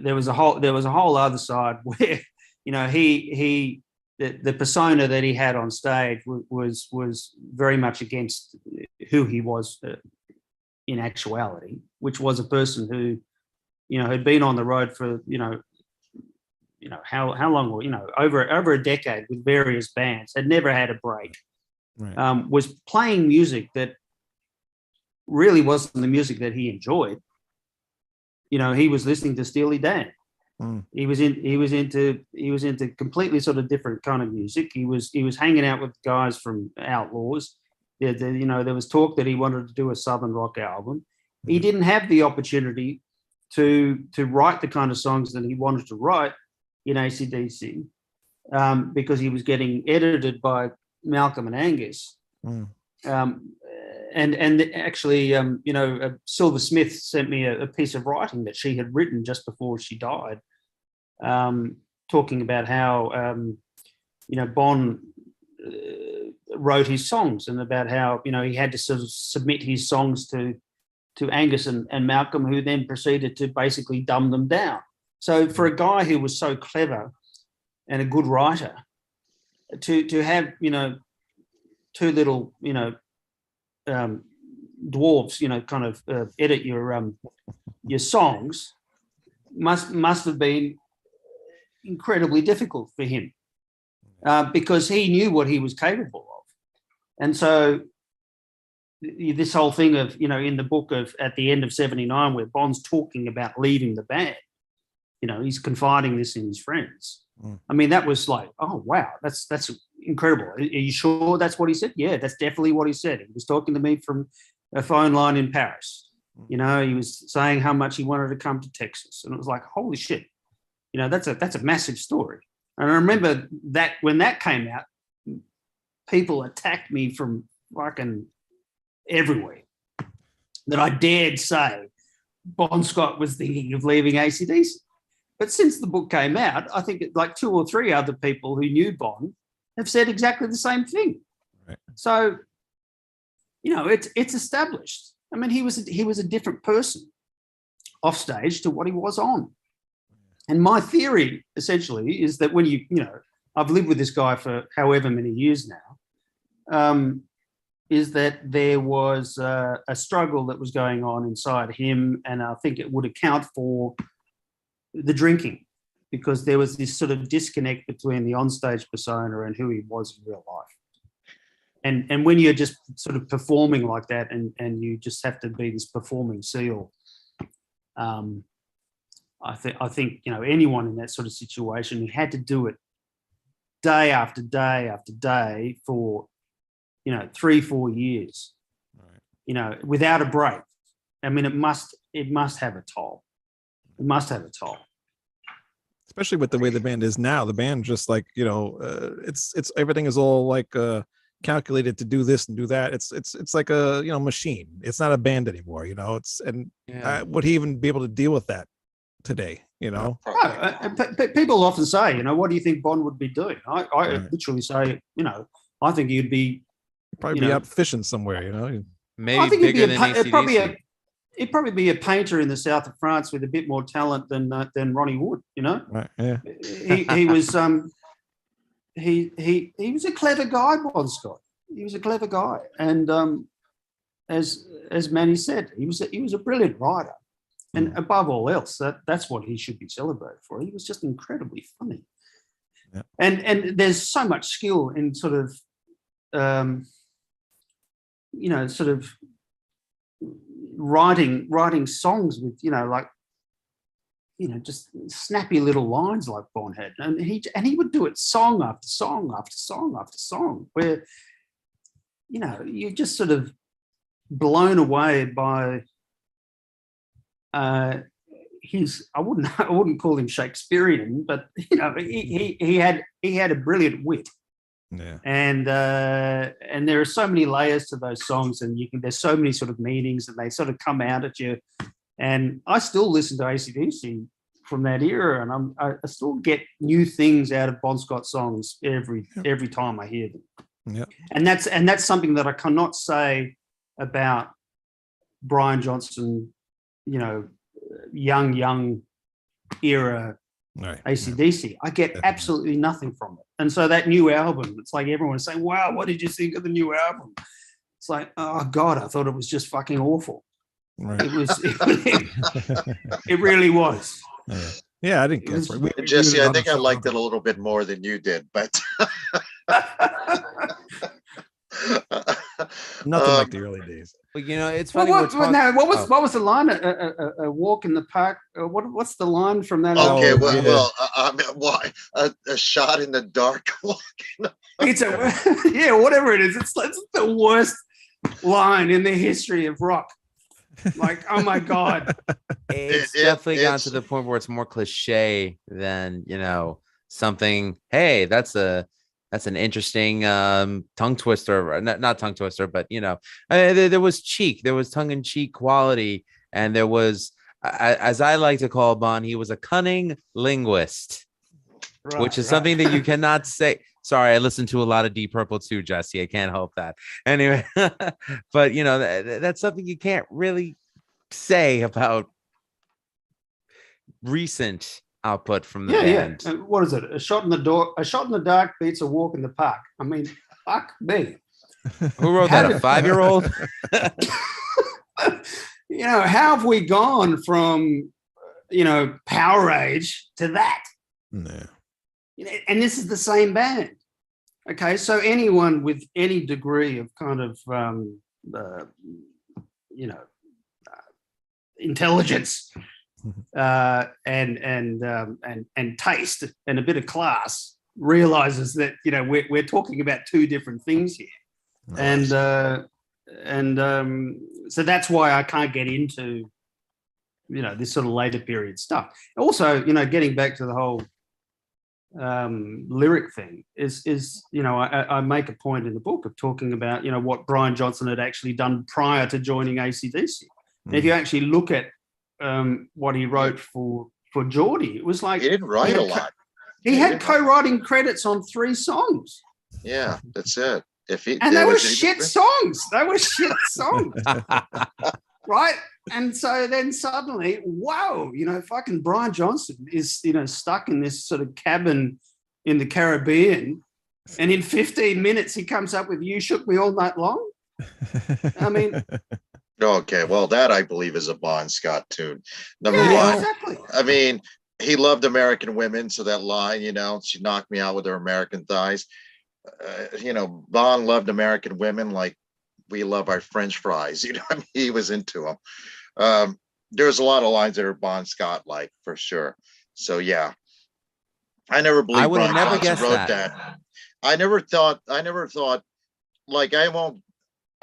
there was a whole other side where, you know, the persona that he had on stage was very much against who he was in actuality, which was a person who, you know, had been on the road for, you know how long, you know, over a decade with various bands, had never had a break, right. Was playing music that really wasn't the music that he enjoyed. You know, he was listening to Steely Dan. He was into completely sort of different kind of music. He was hanging out with guys from Outlaws. You know, there was talk that he wanted to do a Southern rock album. He didn't have the opportunity to write the kind of songs that he wanted to write in AC/DC because he was getting edited by Malcolm and Angus. And actually, you know, Silver Smith sent me a piece of writing that she had written just before she died, talking about how, you know, Bond wrote his songs, and about how, you know, he had to sort of submit his songs to Angus and Malcolm, who then proceeded to basically dumb them down. So for a guy who was so clever and a good writer, to have, you know, two little, you know, dwarves, you know, kind of edit your songs must have been incredibly difficult for him, because he knew what he was capable of. And so this whole thing of, you know, in the book of at the end of 79, where Bond's talking about leaving the band, you know, he's confiding this in his friends. I mean, that was like, oh wow, that's incredible. Are you sure that's what he said? Yeah, that's definitely what he said. He was talking to me from a phone line in Paris. You know, he was saying how much he wanted to come to Texas, and it was like, holy shit, you know, that's a massive story. And I remember that when that came out, people attacked me from fucking everywhere that I dared say Bon Scott was thinking of leaving AC/DC. But since the book came out, I think like 2 or 3 other people who knew Bond have said exactly the same thing. Right. So, you know, it's established. I mean, he was a different person off stage to what he was on. And my theory essentially is that when you know, I've lived with this guy for however many years now, is that there was a struggle that was going on inside him, and I think it would account for the drinking, because there was this sort of disconnect between the onstage persona and who he was in real life. And when you're just sort of performing like that, and you just have to be this performing seal, I think you know, anyone in that sort of situation who had to do it day after day after day for, 3-4 years, without a break. I mean, it must have a toll. It must have a toll. Especially with the way the band is now. The band just like, it's everything is all like calculated to do this and do that. It's like a machine. It's not a band anymore. Would he even be able to deal with that today? People often say, what do you think Bond would be doing? I literally say, I think he'd be probably be out fishing somewhere. Maybe I think bigger than AC/DC. He'd probably be a painter in the south of France with a bit more talent than Ronnie Wood. Right? Yeah. He was he was a clever guy, Bon Scott. He was a clever guy, and as Manny said, he was a brilliant writer, and above all else, that's what he should be celebrated for. He was just incredibly funny, and there's so much skill in sort of writing songs with just snappy little lines like Bon had, and he would do it song after song after song after song, where you're just sort of blown away by his. I wouldn't call him Shakespearean, but he had a brilliant wit. Yeah. And there are so many layers to those songs, and there's so many sort of meanings, and they sort of come out at you. And I still listen to AC/DC from that era, and I still get new things out of Bon Scott songs every time I hear them. Yeah. And that's something that I cannot say about Brian Johnson, young era Right. AC/DC. I get absolutely nothing from it. And so that new album, it's like everyone's saying, wow, what did you think of the new album? It's like, oh God, I thought it was just fucking awful. Right. It really was. Yeah, I didn't guess. Jesse, I think I liked it a little bit more than you did, but nothing like the early days. Well, it's funny. What was the line? A walk in the park. What's the line from that? Okay, album? A shot in the dark. It's whatever it is. It's the worst line in the history of rock. Like, oh my God. It's definitely gotten to the point where it's more cliche than, something. Hey, that's an interesting tongue twister, not tongue twister, but there was cheek, there was tongue-in-cheek quality, and there was, as I like to call Bon, he was a cunning linguist, which is something that you cannot say. Sorry, I listened to a lot of Deep Purple too, Jesse. I can't help that. Anyway, but that's something you can't really say about recent output from the band. Yeah. What is it? A shot in the dark beats a walk in the park. I mean, fuck me. Who wrote that? A 5-year-old? How have we gone from Power Age to that? No. And this is the same band. Okay, so anyone with any degree of kind of intelligence and taste and a bit of class realizes that we're talking about two different things here. Nice. And so that's why I can't get into this sort of later period stuff. Also, getting back to the whole lyric thing is I make a point in the book of talking about what Brian Johnson had actually done prior to joining AC/DC. And if you actually look at what he wrote for Geordie, it was like he didn't write a lot. He had co-writing credits on 3 songs. Yeah, that's it. They were shit songs. Right? And so then suddenly, wow, fucking Brian Johnson is, stuck in this sort of cabin in the Caribbean. And in 15 minutes, he comes up with You Shook Me All Night Long. I mean. Okay, well, that I believe is a Bon Scott tune. Number one. Exactly. I mean, he loved American women. So that line, she knocked me out with her American thighs. Bon loved American women like we love our French fries. He was into them. There's a lot of lines that are Bon Scott like for sure. So yeah, I never believed I would have Brian never Johnson guessed wrote that. I never thought, like, I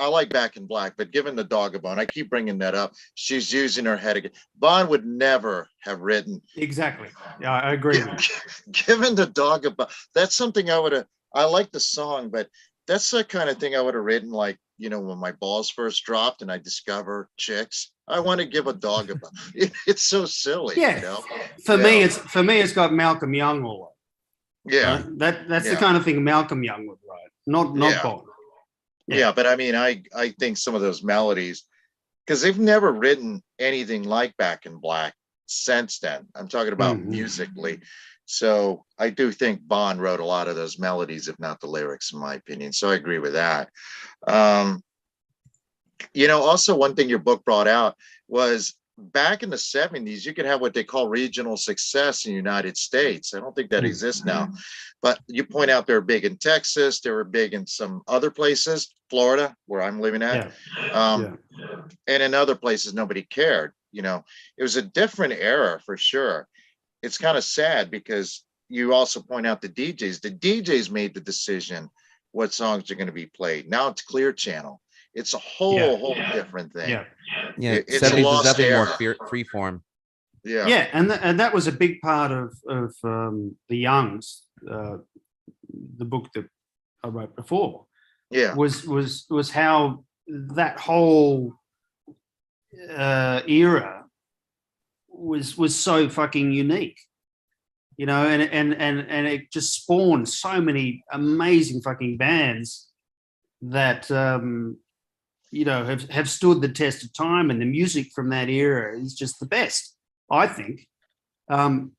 like Back in Black, but given the dog a bone, I keep bringing that up. She's using her head again. Bond would never have written. Exactly. Yeah, I agree with you. Given the dog a bone, that's something I would have. I like the song, but that's the kind of thing I would have written, like, when my balls first dropped and I discover chicks. I want to give a dog a bone. It's so silly. Yeah. For me, it's got Malcolm Young all over. Yeah. Right? That's the kind of thing Malcolm Young would write, not Bond. Yeah, but I mean, I think some of those melodies, because they've never written anything like Back in Black since then. I'm talking about musically. So I do think Bond wrote a lot of those melodies, if not the lyrics, in my opinion. So I agree with that. Also one thing your book brought out was back in the 70s, you could have what they call regional success in the United States. I don't think that exists now. But you point out they're big in Texas, they were big in some other places, Florida, where I'm living at. And in other places, nobody cared. It was a different era for sure. It's kind of sad because you also point out the DJs. The DJs made the decision what songs are going to be played. Now it's Clear Channel. It's a whole different thing. It's 70s a was lost definitely era. more free form. Yeah, and that was a big part of the Youngs, the book that I wrote before. Yeah, was how that whole era was so fucking unique, and it just spawned so many amazing fucking bands that have stood the test of time, and the music from that era is just the best. I think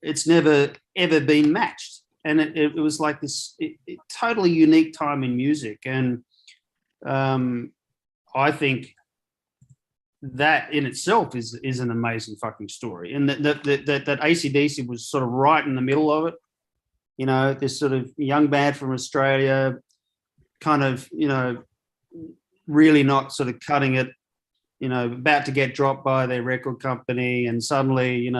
it's never ever been matched, and it was like this totally unique time in music, and I think that in itself is an amazing fucking story, and that AC/DC was sort of right in the middle of it. This sort of young band from Australia, kind of really not sort of cutting it, about to get dropped by their record company, and suddenly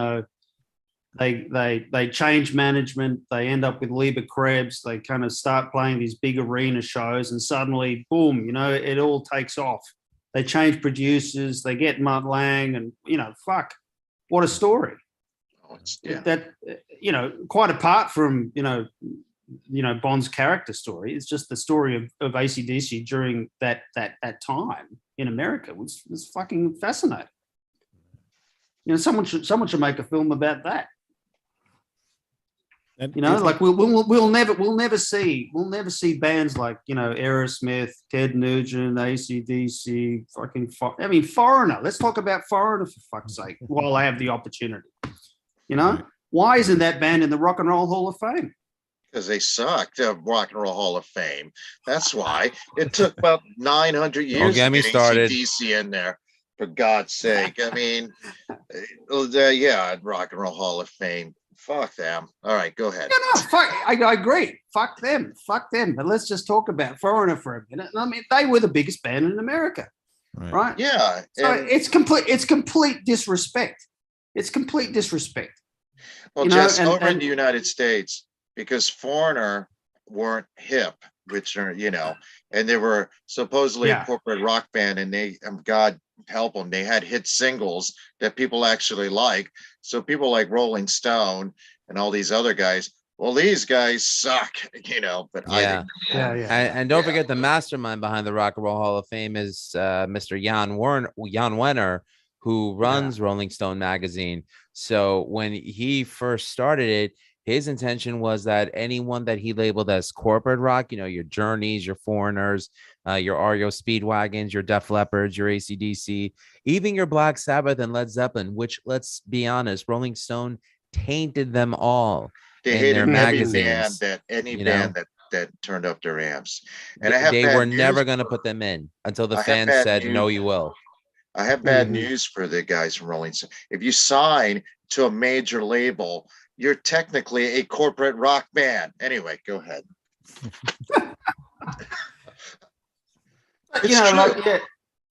they change management, they end up with Lieber Krebs, they kind of start playing these big arena shows, and suddenly boom, it all takes off. They change producers, they get Mutt Lang, and fuck, what a story. That quite apart from Bond's character story, it's just the story of AC/DC during that time in America was fucking fascinating. Someone should make a film about that. Like we'll never see bands like Aerosmith, Ted Nugent, AC/DC, Foreigner. Let's talk about Foreigner for fuck's sake while I have the opportunity. Why isn't that band in the Rock and Roll Hall of Fame? Because they sucked. Rock and Roll Hall of Fame. That's why it took about 900 years get me to get started. AC/DC in there. For God's sake, Rock and Roll Hall of Fame. Fuck them. All right, go ahead. No, fuck. I agree. Fuck them. But let's just talk about Foreigner for a minute. I mean, they were the biggest band in America, right? Yeah. So it's complete disrespect. It's complete disrespect. Well, just over in the United States, because Foreigner weren't hip, which are and they were supposedly a corporate rock band, and they, God help them, they had hit singles that people actually like. So people like Rolling Stone and all these other guys, well, these guys suck, But I think, And don't forget the mastermind behind the Rock and Roll Hall of Fame is Mr. Jan Wenner, who runs Rolling Stone magazine. So when he first started it, his intention was that anyone that he labeled as corporate rock, your Journeys, your Foreigners, your REO Speedwagons, your Def Leppards, your AC/DC, even your Black Sabbath and Led Zeppelin, which, let's be honest, Rolling Stone tainted them all. They hated every band that turned up their amps. And they were never going to put them in until the fans said, no, you will. I have bad news for the guys from Rolling Stone. If you sign to a major label, you're technically a corporate rock band. Anyway, go ahead.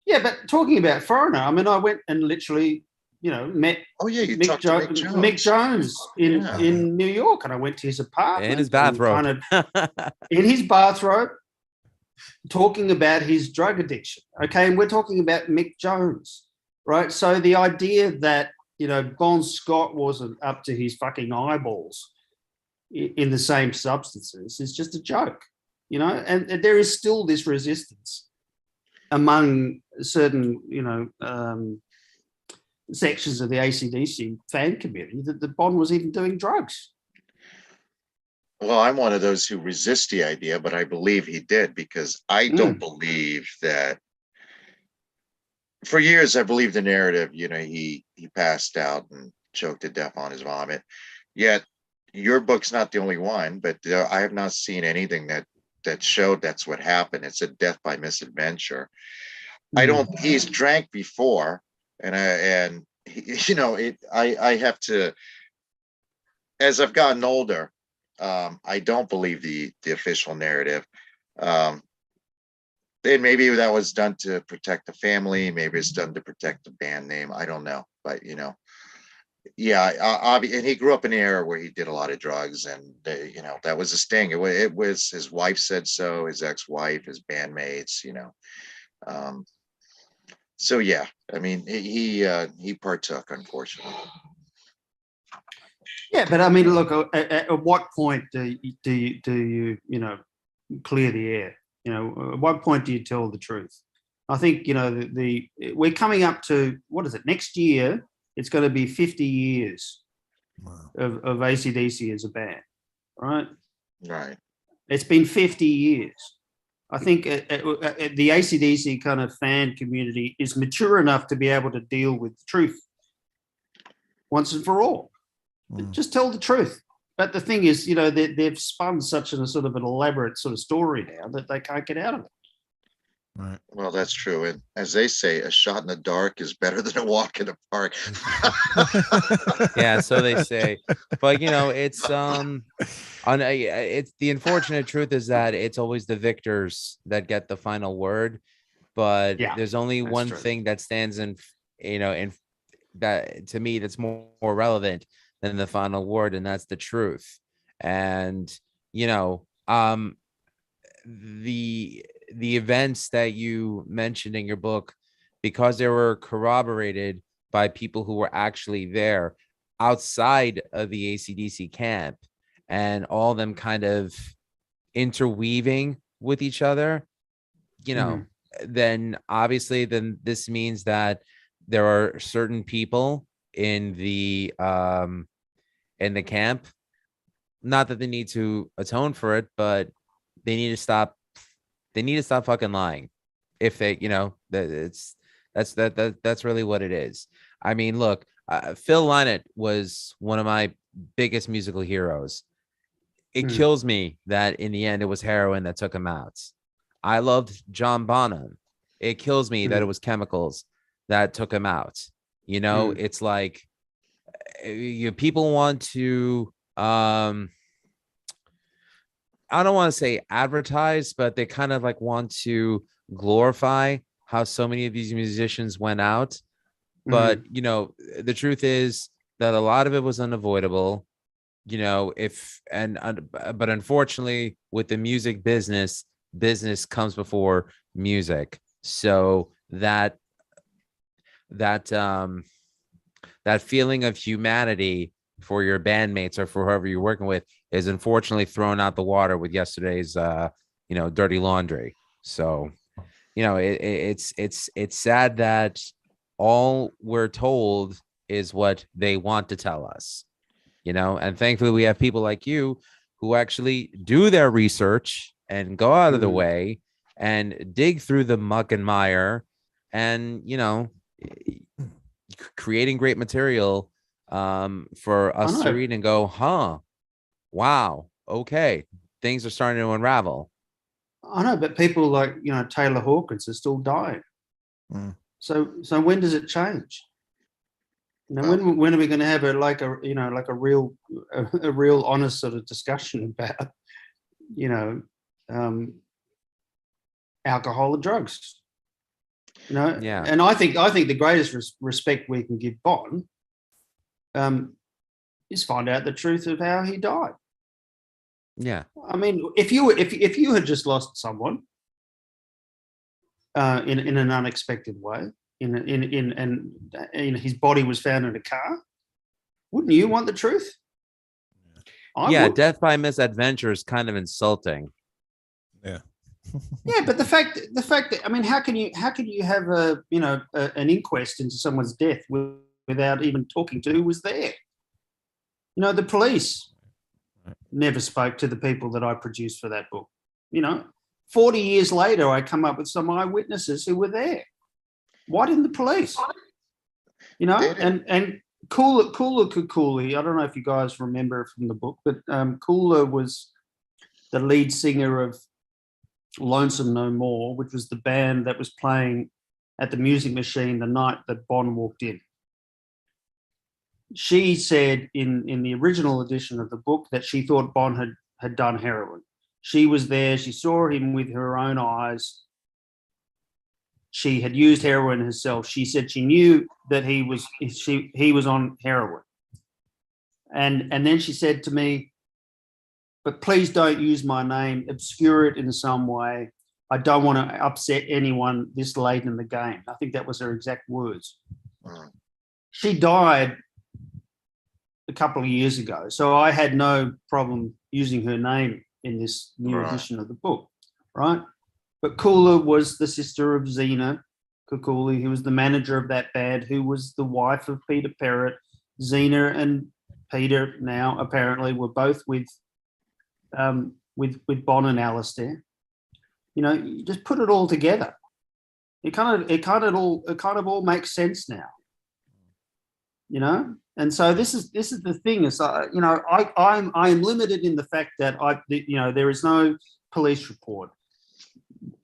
But talking about Foreigner, I mean, I went and literally met Oh yeah, you Mick, talked to Mick Jones. Mick Jones Yeah. in New York, and I went to his apartment In his and bathrobe. in his bathrobe, talking about his drug addiction. Okay, and we're talking about Mick Jones, right? So the idea that Bon Scott wasn't up to his fucking eyeballs in the same substances is just a joke, and there is still this resistance among certain, sections of the AC/DC fan community that the Bond was even doing drugs. Well, I'm one of those who resist the idea, but I believe he did, because I don't believe that. For years, I believed the narrative, he passed out and choked to death on his vomit. Yet your book's not the only one, but I have not seen anything that showed that's what happened. It's a death by misadventure. He's drank before, and I have to, as I've gotten older, I don't believe the official narrative. And maybe that was done to protect the family. Maybe it's done to protect the band name. I don't know, but yeah, and he grew up in an era where he did a lot of drugs, and that was a sting. It was his wife said so, his ex-wife, his bandmates, so yeah, I mean, he partook, unfortunately. Yeah, but I mean, look, at what point do you clear the air? At what point do you tell the truth? I think we're coming up to, what is it, next year? It's going to be 50 years of AC/DC as a band, right? Right. It's been 50 years. I think the AC/DC kind of fan community is mature enough to be able to deal with the truth once and for all. Just tell the truth. But the thing is, they've spun such a sort of an elaborate sort of story now that they can't get out of it. Right. Well, that's true. And as they say, a shot in the dark is better than a walk in the park. Yeah, so they say. But it's it's the unfortunate truth is that it's always the victors that get the final word. But there's only one thing that stands in that, to me, that's more relevant than the final word, and that's the truth. And the events that you mentioned in your book, because they were corroborated by people who were actually there outside of the AC/DC camp, and all them kind of interweaving with each other, then obviously this means that there are certain people in the camp, not that they need to atone for it, but they need to stop fucking lying. If they, that's really what it is. I mean, look, Phil Lynott was one of my biggest musical heroes. It kills me that in the end it was heroin that took him out. I loved John Bonham. It kills me that it was chemicals that took him out. It's like people want to I don't want to say advertise, but they kind of like want to glorify how so many of these musicians went out. But, the truth is that a lot of it was unavoidable, but unfortunately with the music business comes before music. So that feeling of humanity for your bandmates or for whoever you're working with is unfortunately thrown out the water with yesterday's dirty laundry. So it's sad that all we're told is what they want to tell us, and thankfully we have people like you who actually do their research and go out of the way and dig through the muck and mire and creating great material for us to read and go, wow, okay, things are starting to unravel. I know, but people like Taylor Hawkins are still dying. So when does it change? When are we going to have a real honest sort of discussion about alcohol and drugs? Yeah. And I think the greatest respect we can give Bon is find out the truth of how he died. Yeah. I mean, if you had just lost someone in an unexpected way, in his body was found in a car, wouldn't you want the truth? I would. Death by misadventure is kind of insulting. Yeah. Yeah, but the fact that, I mean, how can you have an inquest into someone's death without even talking to who was there? The police never spoke to the people that I produced for that book. 40 years later, I come up with some eyewitnesses who were there. Why didn't the police? And Kula Kukuli, I don't know if you guys remember from the book, but Kula was the lead singer of Lonesome No More, which was the band that was playing at the Music Machine the night that Bon walked in. She said in the original edition of the book that she thought Bon had done heroin. She was there. She saw him with her own eyes. She had used heroin herself. She said she knew that he was on heroin. And then she said to me, but please don't use my name, obscure it in some way. I don't want to upset anyone this late in the game. I think that was her exact words. She died a couple of years ago, so I had no problem using her name in this new edition of the book, right? But Kula was the sister of Zena Kukuli, who was the manager of that band, who was the wife of Peter Perrott. Zena and Peter now apparently were both with Bon and Alistair. You just put it all together. It kind of all makes sense now. And so this is the thing is, I am limited in the fact that there is no police report.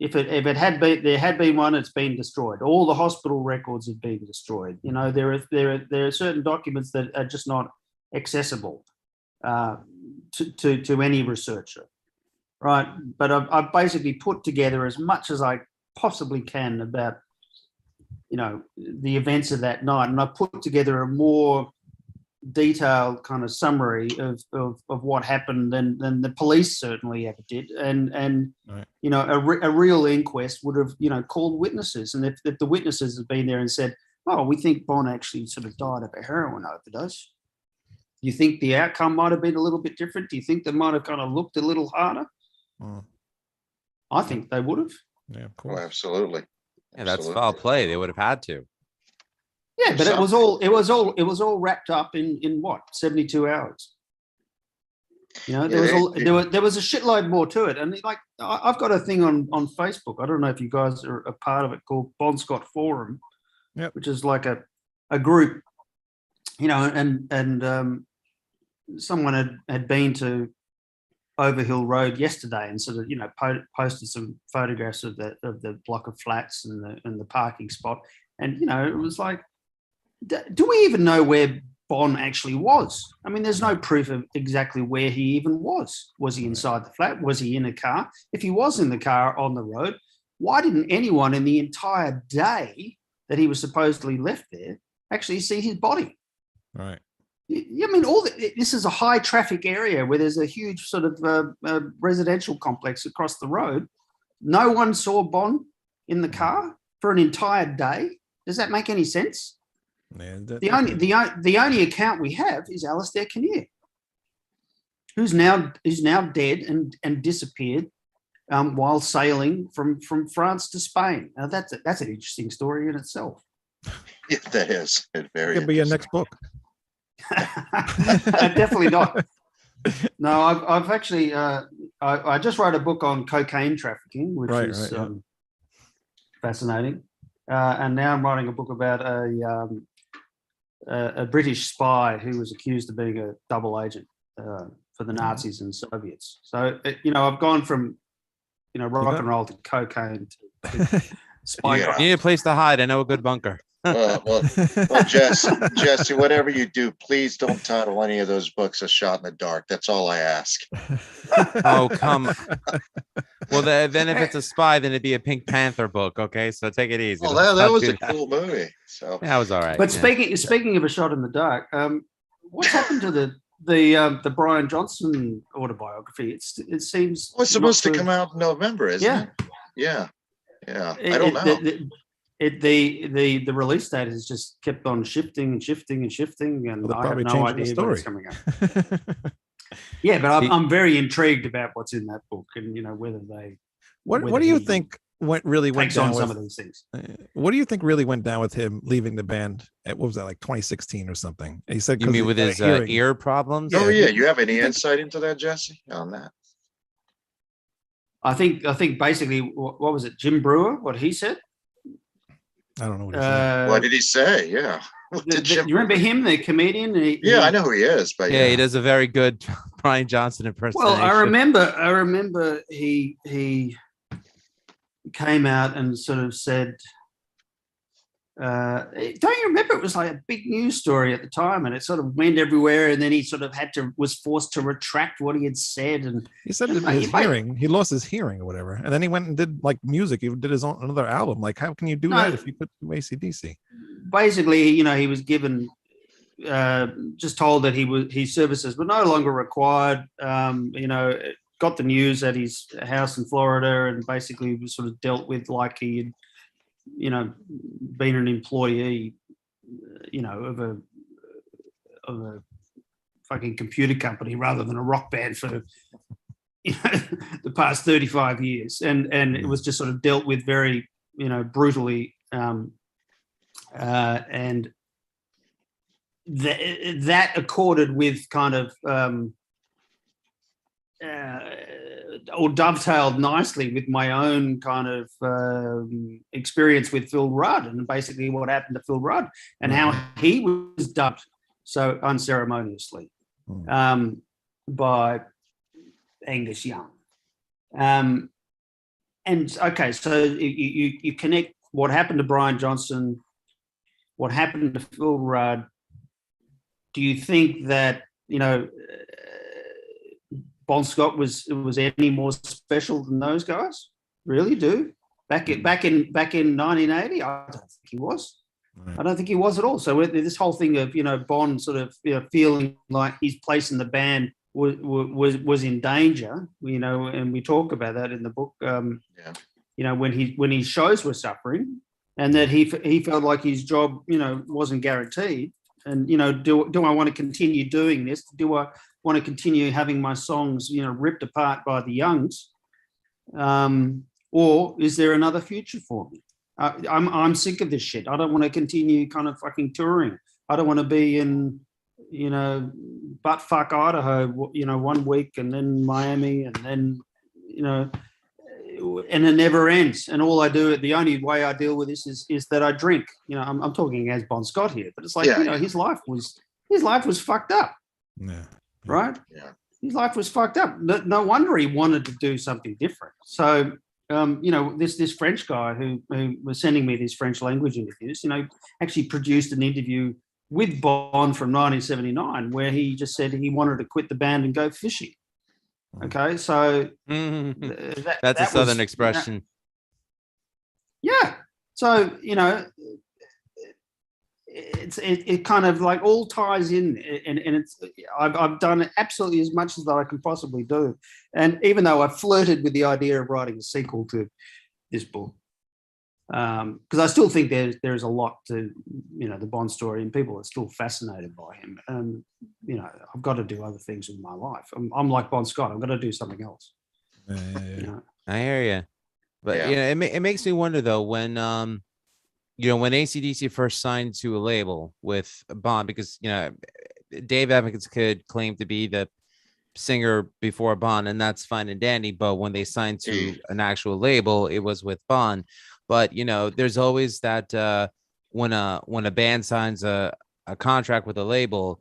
If it had been, there had been one, it's been destroyed. All the hospital records have been destroyed. There are certain documents that are just not accessible to any researcher, right? But I've basically put together as much as I possibly can about the events of that night, and I put together a more detailed kind of summary of what happened than the police certainly ever did, and right. A real inquest would have called witnesses, and if the witnesses had been there and said, oh, we think Bon actually sort of died of a heroin overdose, do you think the outcome might have been a little bit different? Do you think they might have kind of looked a little harder? I think they would have. Yeah, of course. Oh, absolutely. Yeah, that's foul play. They would have had to. Yeah, but it was all wrapped up in what, 72 hours. There was a shitload more to it, and like I've got a thing on Facebook. I don't know if you guys are a part of it, called Bon Scott Forum, which is like a group, and someone had been to Overhill Road yesterday and sort of posted some photographs of the block of flats and the parking spot, and it was like, do we even know where Bon actually was? I mean, there's no proof of exactly where he even was. Was he inside the flat? Was he in a car? If he was in the car on the road, why didn't anyone in the entire day that he was supposedly left there actually see his body? Right. I mean, this is a high traffic area where there's a huge sort of residential complex across the road. No one saw Bon in the car for an entire day. Does that make any sense? Yeah, the only account we have is Alistair Kinnear, who's now dead and disappeared while sailing from France to Spain. Now that's an interesting story in itself. Yeah, that is. It very could be your next book. Definitely not. No, I've actually I just wrote a book on cocaine trafficking, which is fascinating, and now I'm writing a book about a British spy who was accused of being a double agent for the Nazis and Soviets. So I've gone from rock and roll to cocaine to spy. You need a place to hide. I know a good bunker. Well, Jesse, whatever you do, please don't title any of those books "A Shot in the Dark." That's all I ask. Oh, come. Well, then if it's a spy, then it'd be a Pink Panther book. Okay, so take it easy. Well, Let's that not was do a cool movie. So That was all right. But yeah. speaking of A Shot in the Dark, what's happened to the Brian Johnson autobiography? It seems it's supposed to not come out in November, isn't Yeah. it? Yeah. I don't know. The release date has just kept on shifting and shifting and shifting, and Well, I have no idea when it's coming up. Yeah, but I'm very intrigued about what's in that book, and whether they. What do you think really went down on with some of these things? What do you think really went down with him leaving the band at, what was that, like 2016 or something? He said, You mean with his ear problems? Oh yeah, you have any insight into that, Jesse, on that? I think basically, what was it, Jim Brewer? What he said? I don't know what he said. What did he say? Yeah. You remember him, the comedian? I know who he is, but yeah, he does a very good Brian Johnson impersonation. Well, I remember he came out and sort of said, don't you remember it was like a big news story at the time, and it sort of went everywhere, and then he sort of was forced to retract what he had said, and he said he lost his hearing or whatever, and then he went and did like music. He did his own another album. Like, how can you do that if you put AC/DC? Basically, he was given just told that his services were no longer required. Got the news at his house in Florida, and basically was sort of dealt with like he had been an employee, of a fucking computer company rather than a rock band for the past 35 years, and it was just sort of dealt with very brutally, and that accorded with kind of or dovetailed nicely with my own kind of experience with Phil Rudd, and basically what happened to Phil Rudd and how he was dumped so unceremoniously by Angus Young. And okay, so you connect what happened to Brian Johnson, what happened to Phil Rudd. Do you think that Bon Scott was any more special than those guys? Really? Back in 1980, I don't think he was. I don't think he was at all. So this whole thing of Bon sort of feeling like his place in the band was in danger. And we talk about that in the book. When his shows were suffering, and that he felt like his job wasn't guaranteed. And do I want to continue doing this? Do I want to continue having my songs ripped apart by the Youngs, or is there another future for me? I'm sick of this shit. I don't want to continue kind of fucking touring. I don't want to be in buttfuck Idaho 1 week, and then Miami, and then and it never ends. And all I do, the only way I deal with this is that I drink. I'm talking as Bon Scott here, but it's like his life was fucked up. Yeah. Right? Yeah. His life was fucked up. No wonder he wanted to do something different. So, this French guy who was sending me these French language interviews, actually produced an interview with Bon from 1979 where he just said he wanted to quit the band and go fishing. Okay, so that's a Southern expression. Yeah. So, it kind of like all ties in, and it's I've done absolutely as much as that I can possibly do. And even though I flirted with the idea of writing a sequel to this book, because I still think there's a lot to the Bond story, and people are still fascinated by him. And I've got to do other things in my life. I'm like Bon Scott. I've got to do something else. I hear you, but it makes me wonder though when when AC/DC first signed to a label with Bon, because Dave Evans could claim to be the singer before Bon, and that's fine and dandy. But when they signed to an actual label, it was with Bon. But there's always that when a band signs a contract with a label,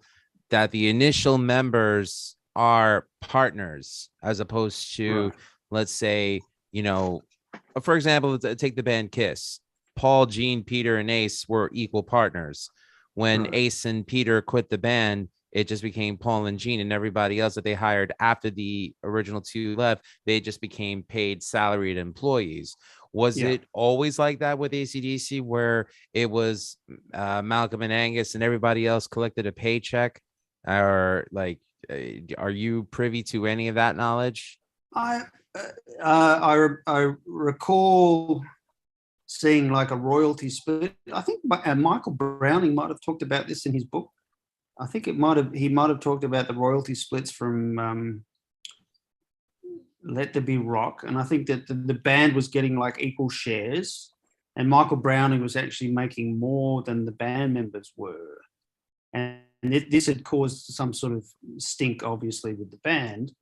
that the initial members are partners, as opposed to let's say for example, take the band Kiss. Paul, Gene, Peter, and Ace were equal partners. When Right. Ace and Peter quit the band, it just became Paul and Gene, and everybody else that they hired after the original two left, they just became paid salaried employees. Was Yeah. it always like that with AC/DC, where it was Malcolm and Angus and everybody else collected a paycheck? Or like, are you privy to any of that knowledge? I recall seeing like a royalty split. I think Michael Browning might have talked about this in his book. I think he might have talked about the royalty splits from Let There Be Rock, and I think that the band was getting like equal shares, and Michael Browning was actually making more than the band members were, and this had caused some sort of stink, obviously, with the band.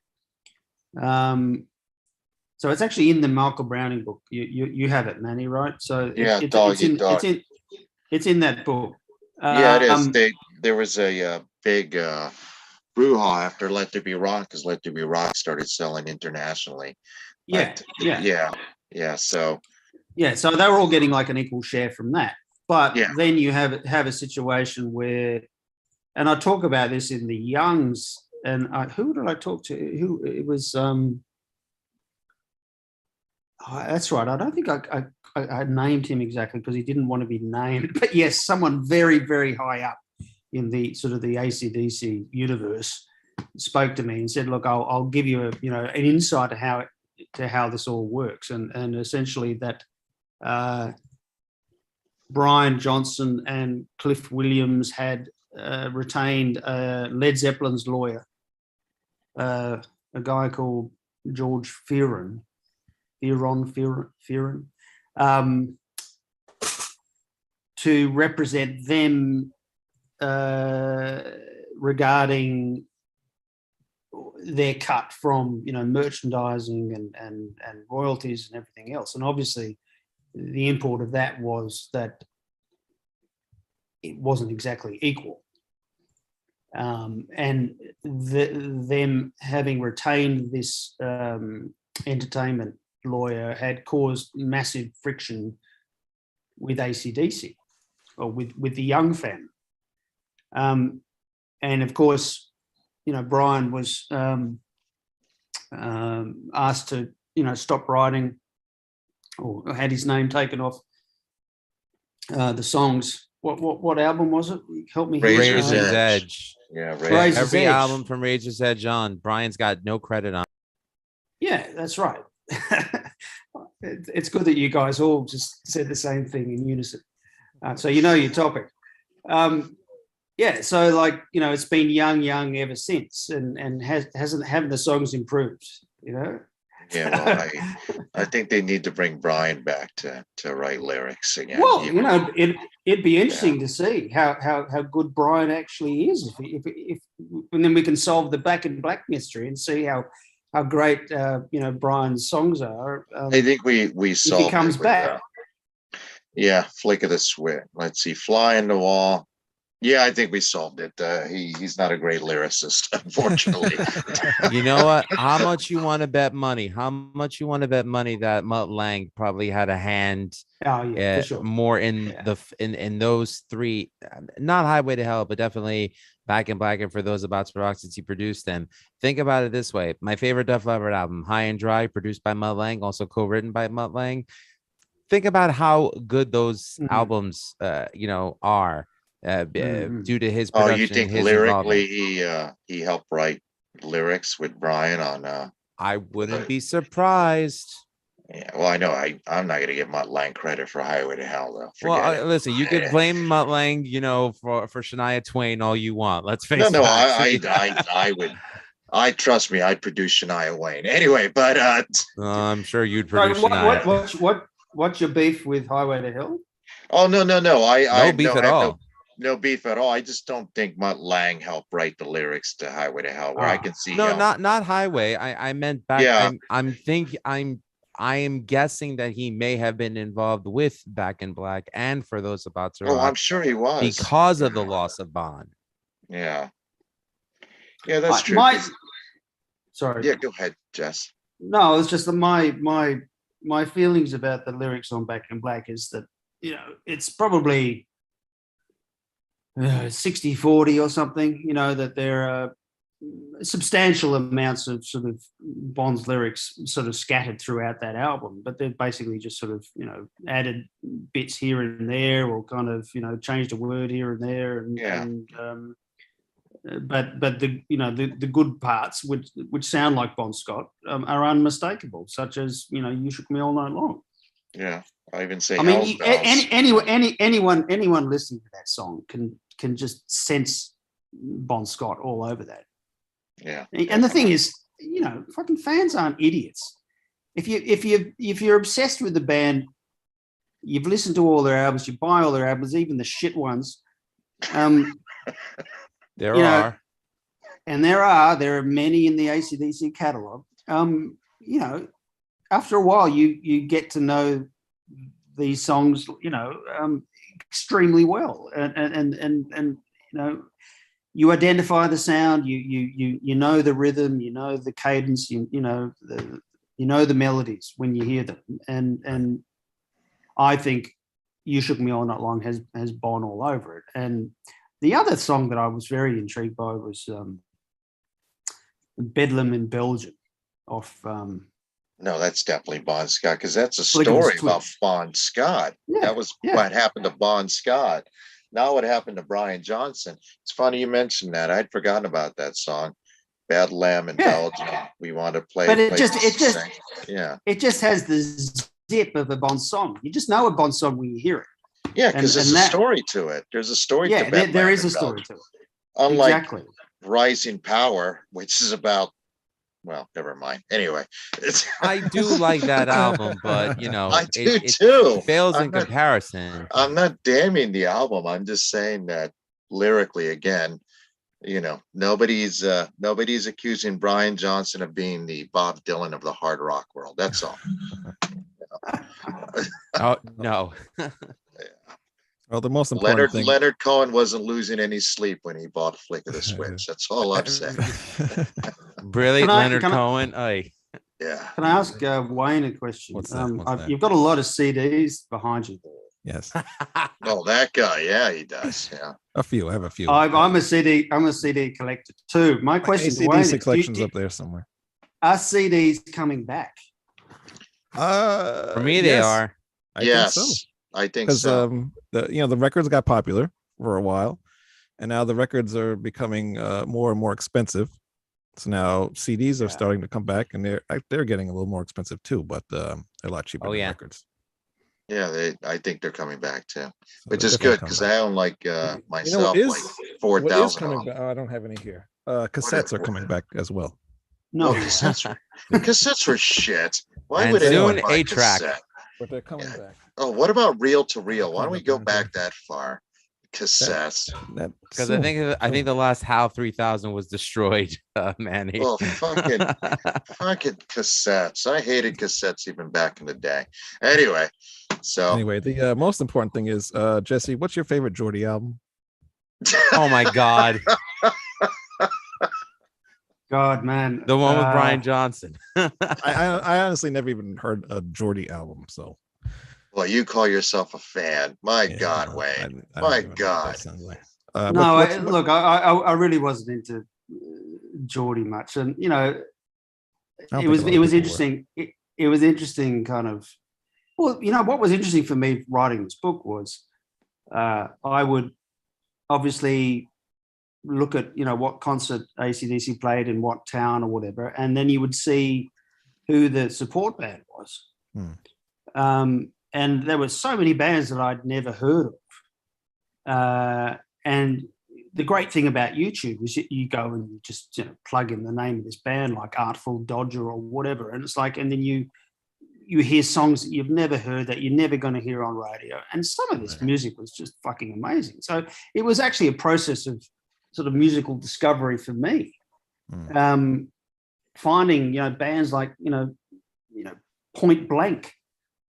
So it's actually in the Michael Browning book. You have it, Manny, right? So Yeah, it's in that book. Yeah, it is. There was a big brouhaha after Let There Be Rock, because Let There Be Rock started selling internationally. Yeah. So So they were all getting like an equal share from that. But Yeah. then you have a situation where, and I talk about this in the Youngs, and who did I talk to? Who it was? That's right. I don't think I named him exactly because he didn't want to be named. But yes, someone very, very high up in the sort of the AC/DC universe spoke to me and said, "Look, I'll give you an insight to how this all works," and essentially that Brian Johnson and Cliff Williams had retained Led Zeppelin's lawyer, a guy called George Fearon, to represent them regarding their cut from merchandising and royalties and everything else. And obviously the import of that was that it wasn't exactly equal. And them having retained this entertainment lawyer had caused massive friction with AC/DC, or with the Young family. And of course, Brian was asked to, stop writing, or had his name taken off the songs. What album was it? Help me here. Razor's Edge. Yeah, Razor's Every Edge. album from Razor's Edge on, Brian's got no credit on. Yeah, that's right. It's good that you guys all just said the same thing in unison. So you know your topic. So it's been young ever since, and haven't the songs improved, Yeah, well, I think they need to bring Brian back to write lyrics again. Well, it'd be interesting to see how good Brian actually is, if and then we can solve the Back in Black mystery and see how great Brian's songs are. I think we solved if he comes it with, back. Flick of the switch. Let's see, Fly in the Wall. Yeah, I think we solved it. He's not a great lyricist, unfortunately. You know what? How much you want to bet money? How much you want to bet money that Mutt Lange probably had a hand for sure. more in in those three, not Highway to Hell, but definitely Back in Black, and For Those About to Rock, since he produced them. Think about it this way. My favorite Def Leppard album, High and Dry, produced by Mutt Lange, also co-written by Mutt Lange. Think about how good those albums are. Due to his production. You think his lyrically he helped write lyrics with Brian on I wouldn't be surprised. Yeah, well, I know I'm not gonna give Mutt Lange credit for Highway to Hell though. Listen, you could blame Mutt Lange, for Shania Twain all you want. Let's face it. No, I would. Trust me, I'd produce Shania Wayne anyway. But I'm sure you'd produce Shania. What's your beef with Highway to Hell? Oh no, no beef at all. No beef at all. I just don't think Mutt Lange helped write the lyrics to Highway to Hell, where I can see. Not Highway. I meant back. Yeah. I am guessing that he may have been involved with Back in Black and For Those About to Rock. Oh, I'm sure he was, because of the loss of Bond. Yeah, that's true. Sorry. Yeah, go ahead, Jess. No, it's just that my feelings about the lyrics on Back in Black is that it's probably 60-40 or something, that there are substantial amounts of sort of Bond's lyrics sort of scattered throughout that album, but they've basically just sort of, added bits here and there, or kind of, changed a word here and there. But the good parts, which sound like Bon Scott, are unmistakable, such as, You Shook Me All Night Long. Yeah. I even say, I mean, anyone listening to that song can just sense Bon Scott all over that. Yeah. And the thing is, fucking fans aren't idiots. If you're obsessed with the band, you've listened to all their albums, you buy all their albums, even the shit ones. There are many in the AC/DC catalog. After a while, you get to know these songs, extremely well, and you identify the sound, you know the rhythm, you know the cadence, you know the melodies when you hear them, and I think You Shook Me All Night Long has Bon all over it. And the other song that I was very intrigued by was Bedlam in Belgium off. No, that's definitely Bon Scott, because that's a story about Bon Scott. Yeah, that was what happened to Bon Scott. Now what happened to Brian Johnson. It's funny you mentioned that. I'd forgotten about that song. Bad Lamb in Belgium. We want to play. But it has the zip of a Bon song. You just know a Bon song when you hear it. Yeah, because there's a story to it. There's a story to Bad there Lamb is a in story Belgium. to it. Unlike Exactly. Rising Power, which is about, well, never mind. Anyway, I do like that album, but I do too. It fails in comparison. I'm not damning the album. I'm just saying that lyrically, again, nobody's accusing Brian Johnson of being the Bob Dylan of the hard rock world. That's all. Oh no. Well, the most important thing. Leonard Cohen wasn't losing any sleep when he bought Flick of the Switch. That's all I'm saying. Brilliant, Leonard Cohen. Yeah. Can I ask Wayne a question? What's that? You've got a lot of CDs behind you there. Yes. Oh, that guy. Yeah, he does. Yeah. A few. I have a few. I'm a CD collector too. My question to Wayne is, collection's up there somewhere. Are CDs coming back? For me, they are. I think so. I think so. The records got popular for a while, and now the records are becoming more and more expensive. So now CDs are starting to come back, and they're getting a little more expensive too, but they're a lot cheaper than records. Yeah, I think they're coming back too, which is good because I own myself like 4,000. I don't have any here. Cassettes are coming back as well. No, cassettes were shit. Why and would anyone buy 8-track? cassette? But they're coming back. Oh, what about reel to reel? Why don't we go back that far? Cassettes. Because I think the last HAL 3000 was destroyed, man. Well, fucking cassettes. I hated cassettes even back in the day. Anyway, the most important thing is, Jesse, what's your favorite Geordie album? Oh my God. God, man. The one with Brian Johnson. I honestly never even heard a Geordie album, so. Well, you call yourself a fan. My God, Wayne. My God. Look, I really wasn't into Geordie much. And, it was interesting. It was interesting kind of, well, what was interesting for me writing this book was I would obviously look at, what concert AC/DC played in what town or whatever, and then you would see who the support band was. And there were so many bands that I'd never heard of. And the great thing about YouTube is you go and you just plug in the name of this band, like Artful Dodger or whatever, and it's like, and then you hear songs that you've never heard, that you're never going to hear on radio. And some of this music was just fucking amazing. So it was actually a process of sort of musical discovery for me. Finding, bands like, Point Blank,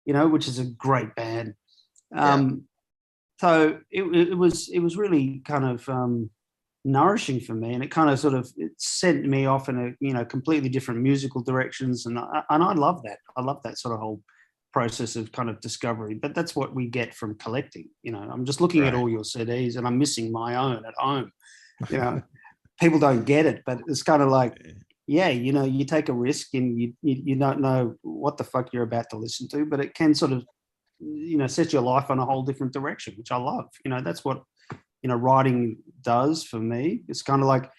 which is a great band. So it was really kind of nourishing for me, and it kind of sort of sent me off in a completely different musical directions, and I love that. I love that sort of whole process of kind of discovery. But that's what we get from collecting. You know, I'm just looking at all your CDs and I'm missing my own at home. You know, people don't get it, but it's kind of like, yeah, you know, you take a risk and you don't know what the fuck you're about to listen to, but it can sort of, you know, set your life on a whole different direction, which I love. You know, that's what, you know, writing does for me. It's kind of like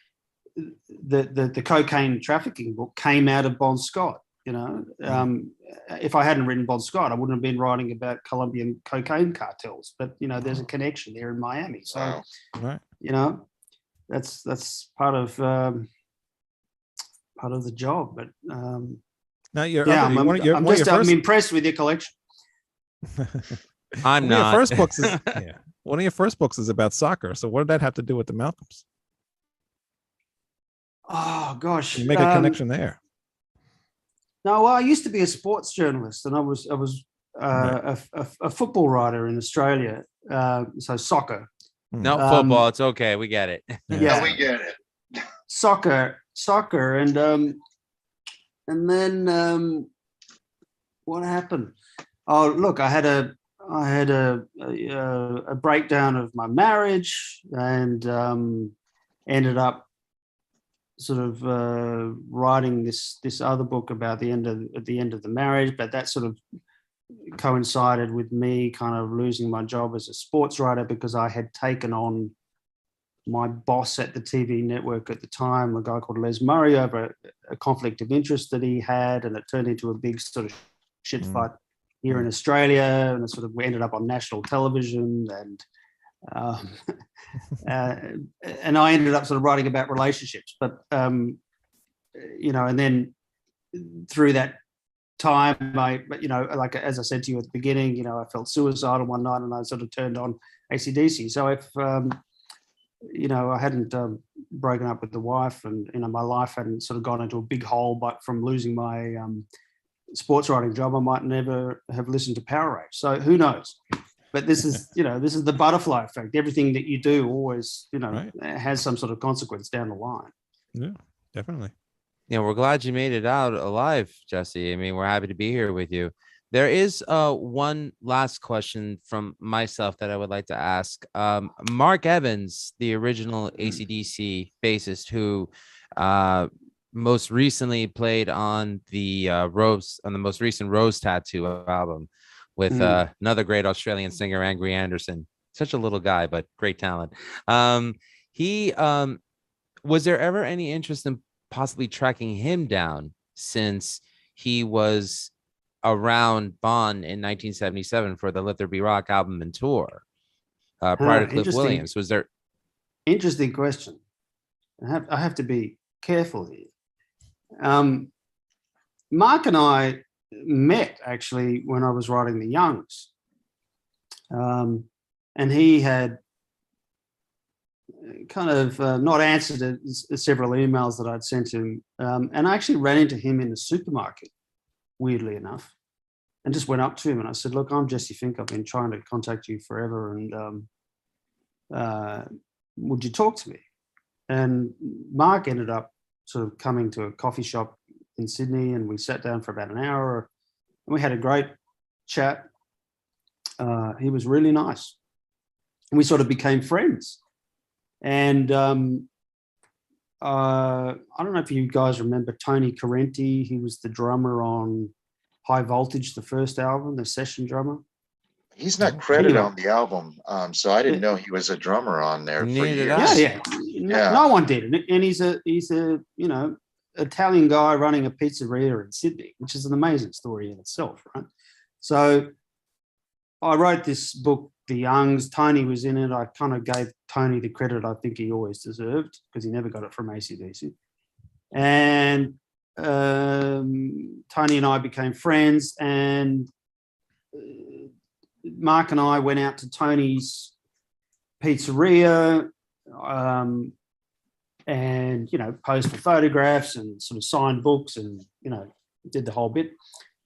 the cocaine trafficking book came out of Bon Scott. You know, if I hadn't written Bon Scott, I wouldn't have been writing about Colombian cocaine cartels. But you know, there's a connection there in Miami. So, you know, that's part of the job. But now you're I'm impressed with your collection. I'm not. Your first books is one of your first books is about soccer. So what did that have to do with the Malcolms? Oh gosh, you make a connection there. No, well, I used to be a sports journalist, and I was a football writer in Australia. So soccer. No football. It's okay. We get it. Yeah, we get it. Soccer, and then what happened? Oh, look, I had a breakdown of my marriage, and ended up sort of writing this other book about at the end of the marriage, but that sort of coincided with me kind of losing my job as a sports writer because I had taken on my boss at the TV network at the time, a guy called Les Murray, over a conflict of interest that he had, and it turned into a big sort of shit fight here in Australia, and it sort of ended up on national television, and and I ended up sort of writing about relationships, but you know, and then through that time, you know, like as I said to you at the beginning, you know, I felt suicidal one night, and I sort of turned on AC/DC. So if you know, I hadn't broken up with the wife, and you know, my life hadn't sort of gone into a big hole, but from losing my sports writing job, I might never have listened to Power Rage. So who knows? But this is, you know, this is the butterfly effect. Everything that you do always, you know, has some sort of consequence down the line. Yeah, definitely. Yeah, we're glad you made it out alive, Jesse. I mean, we're happy to be here with you. There is one last question from myself that I would like to ask. Mark Evans, the original AC/DC bassist, who most recently played on the most recent Rose Tattoo album with another great Australian singer, Angry Anderson. Such a little guy, but great talent. He was there ever any interest in possibly tracking him down, since he was around Bonn in 1977 for the Let There Be Rock album and tour prior to Cliff Williams? Was there? Interesting question. I have to be careful here. Mark and I met actually when I was writing The Youngs, and he had kind of not answered several emails that I'd sent him, and I actually ran into him in the supermarket, weirdly enough, and just went up to him and I said, look, I'm Jesse Fink, I've been trying to contact you forever, and would you talk to me? And Mark ended up sort of coming to a coffee shop in Sydney, and we sat down for about an hour, and we had a great chat. He was really nice, and we sort of became friends. And I don't know if you guys remember Tony Carenti. He was the drummer on High Voltage, the first album, the session drummer. He's not credited on the album, so I didn't know he was a drummer on there for years. Yeah. No one did, and he's a you know, Italian guy running a pizzeria in Sydney, which is an amazing story in itself, right? So I wrote this book, The Youngs. Tony was in it. I kind of gave Tony the credit I think he always deserved, because he never got it from AC/DC. And Tony and I became friends, and Mark and I went out to Tony's pizzeria, and, you know, posed for photographs and sort of signed books, and, you know, did the whole bit.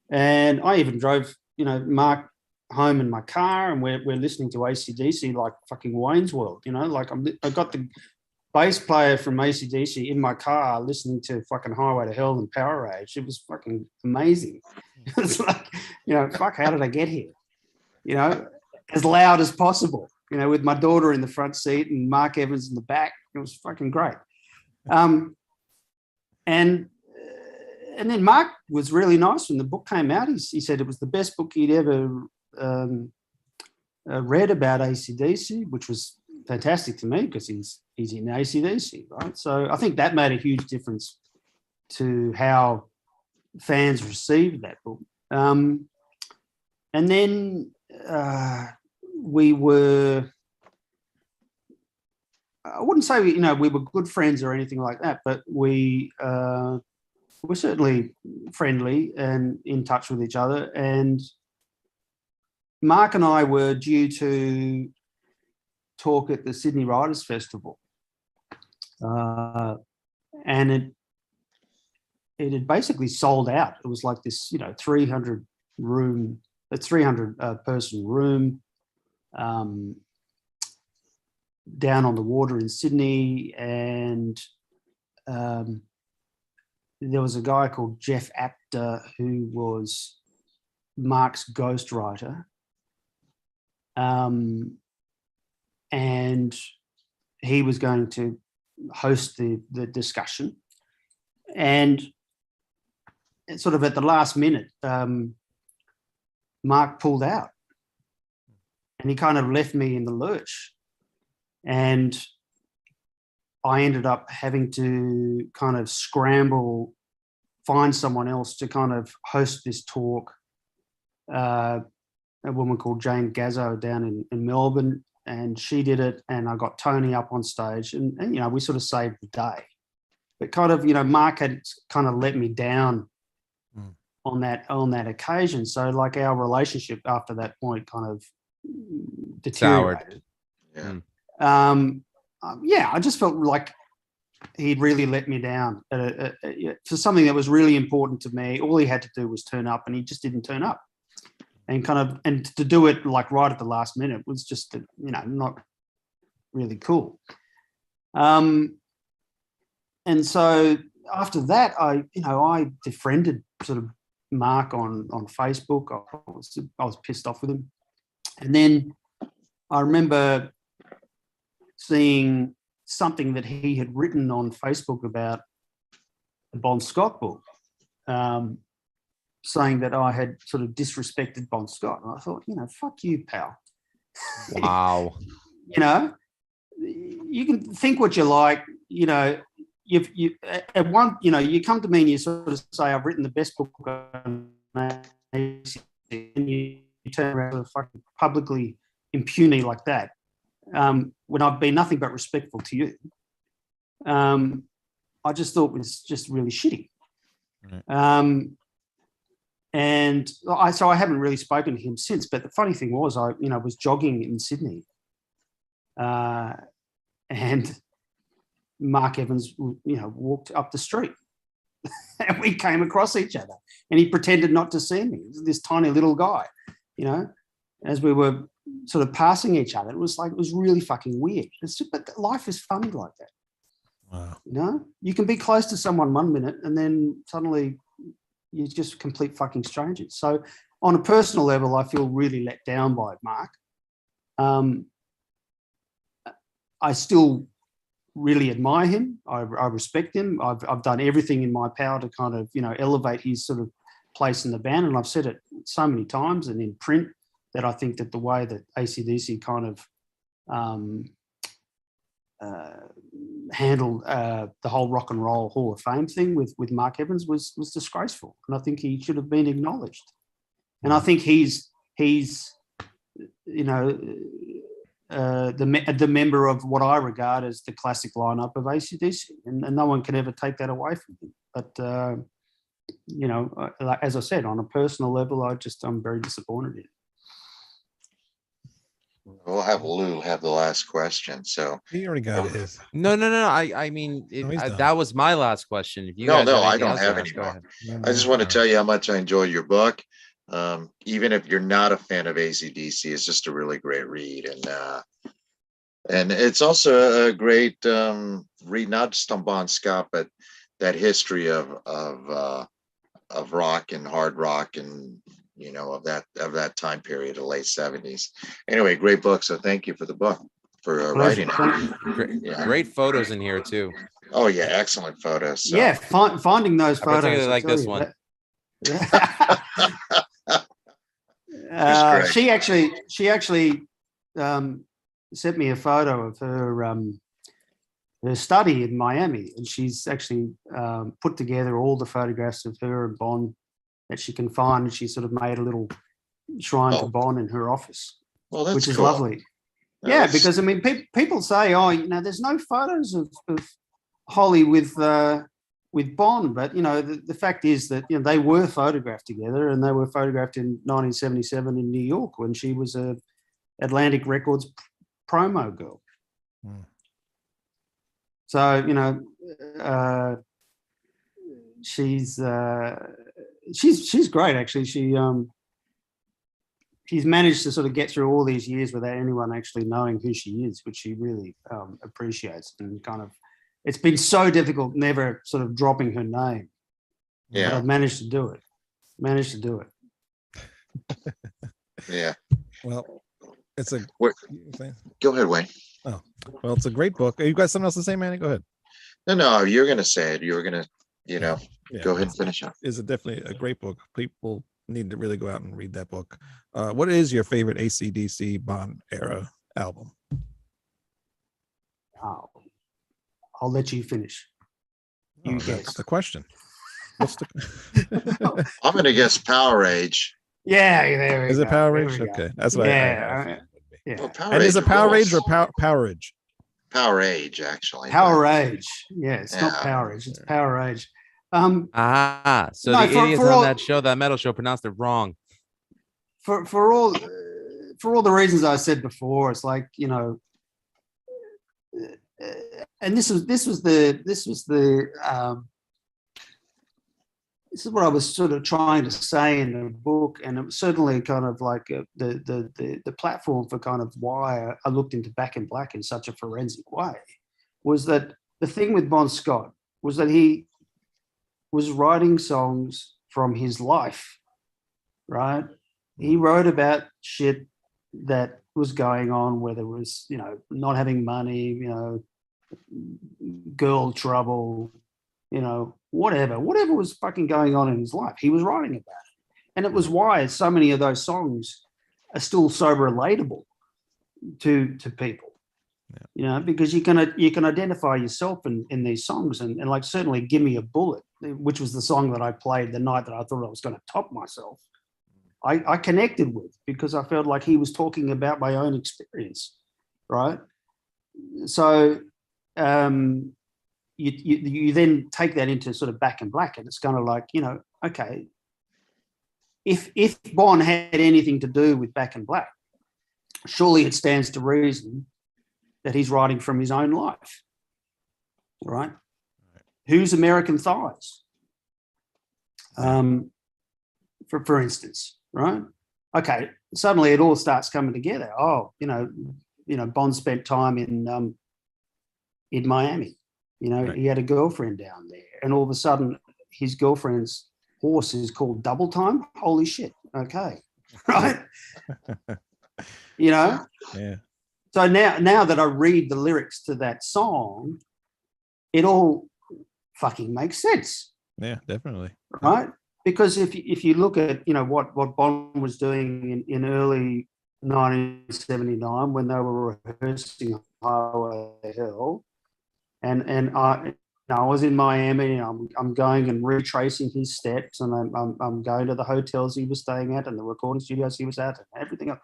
And I even drove, you know, Mark home in my car, and we're listening to AC/DC like fucking Wayne's World, you know, like I got the bass player from AC/DC in my car listening to fucking Highway to Hell and Power Rage. It was fucking amazing. It's like, fuck, how did I get here? As loud as possible, with my daughter in the front seat and Mark Evans in the back. It was fucking great. And then Mark was really nice when the book came out. He said it was the best book he'd ever read about AC/DC, which was fantastic to me because he's in AC/DC, right? So I think that made a huge difference to how fans received that book. And then we were, I wouldn't say we were good friends or anything like that, but we were certainly friendly and in touch with each other. And Mark and I were due to talk at the Sydney Writers' Festival, and it had basically sold out. It was like this, 300 person room down on the water in Sydney, and there was a guy called Jeff Apter who was Mark's ghostwriter. And he was going to host the discussion. And sort of at the last minute, Mark pulled out and he kind of left me in the lurch. And I ended up having to kind of scramble, find someone else to kind of host this talk. A woman called Jane Gazzo down in Melbourne, and she did it, and I got Tony up on stage, and we sort of saved the day. But kind of, Mark had kind of let me down on that occasion. So like our relationship after that point kind of deteriorated. Yeah. I just felt like he'd really let me down for something that was really important to me. All he had to do was turn up, and he just didn't turn up. And to do it like right at the last minute was just, not really cool. And so after that, I befriended sort of Mark on Facebook. I was pissed off with him. And then I remember seeing something that he had written on Facebook about the Bon Scott book, saying that I had sort of disrespected Bon Scott. And I thought, fuck you, pal. Wow. You can think what you like, you come to me and you sort of say, I've written the best book on AC, and you turn around and fucking publicly impugn me like that, when I've been nothing but respectful to you. I just thought it was just really shitty. Right. And so I haven't really spoken to him since. But the funny thing was, I was jogging in Sydney, and Mark Evans, walked up the street, and we came across each other. And he pretended not to see me. This tiny little guy, as we were sort of passing each other. It was really fucking weird. But life is funny like that. Wow. You can be close to someone 1 minute, and then suddenly you're just complete fucking strangers. So on a personal level, I feel really let down by Mark. I still really admire him. I respect him. I've done everything in my power to kind of, elevate his sort of place in the band. And I've said it so many times and in print that I think that the way that AC/DC kind of handled the whole Rock and Roll Hall of Fame thing with Mark Evans was disgraceful, and I think he should have been acknowledged. And I think he's the member of what I regard as the classic lineup of AC/DC, and no one can ever take that away from him. But as I said, on a personal level, I'm very disappointed in it. We'll have Lou have the last question. So He already got his. No. I mean, that was my last question. If you no, guys have I anything don't else to have ask, any go more. ahead. I just want to tell you how much I enjoyed your book. Even if you're not a fan of AC/DC, it's just a really great read, and it's also a great read, not just on Bon Scott, but that history of rock and hard rock and of that time period, the late 70s. Anyway, great book. So thank you for the book, for writing it. Great, Yeah. great photos in here too. Oh yeah, excellent photos. So. Yeah, finding those I photos. particularly I like tell this you, one. Great. She actually sent me a photo of her study in Miami, and she's actually put together all the photographs of her and Bon that she can find, and she sort of made a little shrine to Bon in her office, Well, that's which is cool. lovely. Yeah, because I mean, people say, oh, there's no photos of Holly with Bon, but the fact is that they were photographed together, and they were photographed in 1977 in New York when she was a Atlantic Records promo girl. Hmm. So she's great actually. She's managed to sort of get through all these years without anyone actually knowing who she is, which she really appreciates, and kind of. It's been so difficult, never sort of dropping her name. Yeah. But I've managed to do it. Yeah. Well, it's a. Go ahead, Wayne. Oh, well, it's a great book. You got something else to say, Manny? Go ahead. No, you're gonna say it. You're gonna, Yeah, go ahead and finish up. It's definitely a great book. People need to really go out and read that book. What is your favorite AC/DC Bond era album? I'll let you finish. You guess. That's the question. What's the? I'm gonna guess Power Age. Yeah, there we Is it go. Power There Rage? we go. Okay, that's what Yeah. Yeah. Well, Power And is Age it Power Rage rules. or Power Rage? Power Age, actually. Power Age. Yeah, it's not Yeah. Power Age. It's Power Age. So No, the idiots for on all- that show, that metal show, pronounced it wrong. For all the reasons I said before, it's like and this is what I was sort of trying to say in the book, and it was certainly kind of like the platform for kind of why I looked into Back in Black in such a forensic way, was that the thing with Bon Scott was that he was writing songs from his life, right? He wrote about shit that was going on, whether it was, not having money, girl trouble, whatever was fucking going on in his life. He was writing about it. And it was why so many of those songs are still so relatable to people. Because you can identify yourself in these songs, and like certainly Give Me a Bullet, which was the song that I played the night that I thought I was going to top myself. I connected with, because I felt like he was talking about my own experience, right? So you then take that into sort of Back in Black, and it's kind of like, okay, if Bon had anything to do with Back in Black, surely it stands to reason that he's writing from his own life, right? Who's American Thighs? For instance, right? Okay, suddenly it all starts coming together. Oh, Bond spent time in Miami. Right. He had a girlfriend down there, and all of a sudden his girlfriend's horse is called Double Time. Holy shit. Okay. Right. Yeah. So now that I read the lyrics to that song, it all fucking makes sense. Yeah, definitely. Right? Because if you look at what Bond was doing in early 1979 when they were rehearsing Highway to Hell, and I was in Miami, and I'm going and retracing his steps, and I'm going to the hotels he was staying at and the recording studios he was at and everything else.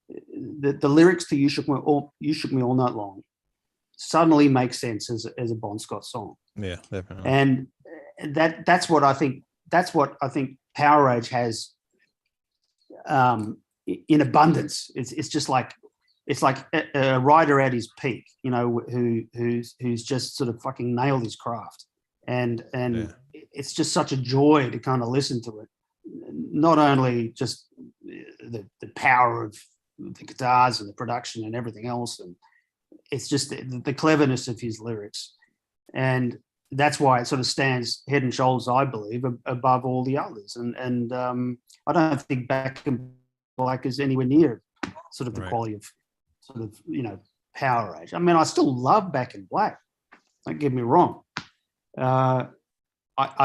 The lyrics to You Shook Me All Night Long suddenly makes sense as a Bon Scott song. Yeah, definitely. And that's what I think Power Age has in abundance. It's just like a writer at his peak, who's just sort of fucking nailed his craft, and it's just such a joy to kind of listen to it. Not only just the power of the guitars and the production and everything else, and it's just the cleverness of his lyrics, and that's why it sort of stands head and shoulders, I believe, above all the others. And I don't think Back in Black is anywhere near sort of the Right. quality of sort of, you know, Power Age. I mean, I still love Back in Black. Don't get me wrong. I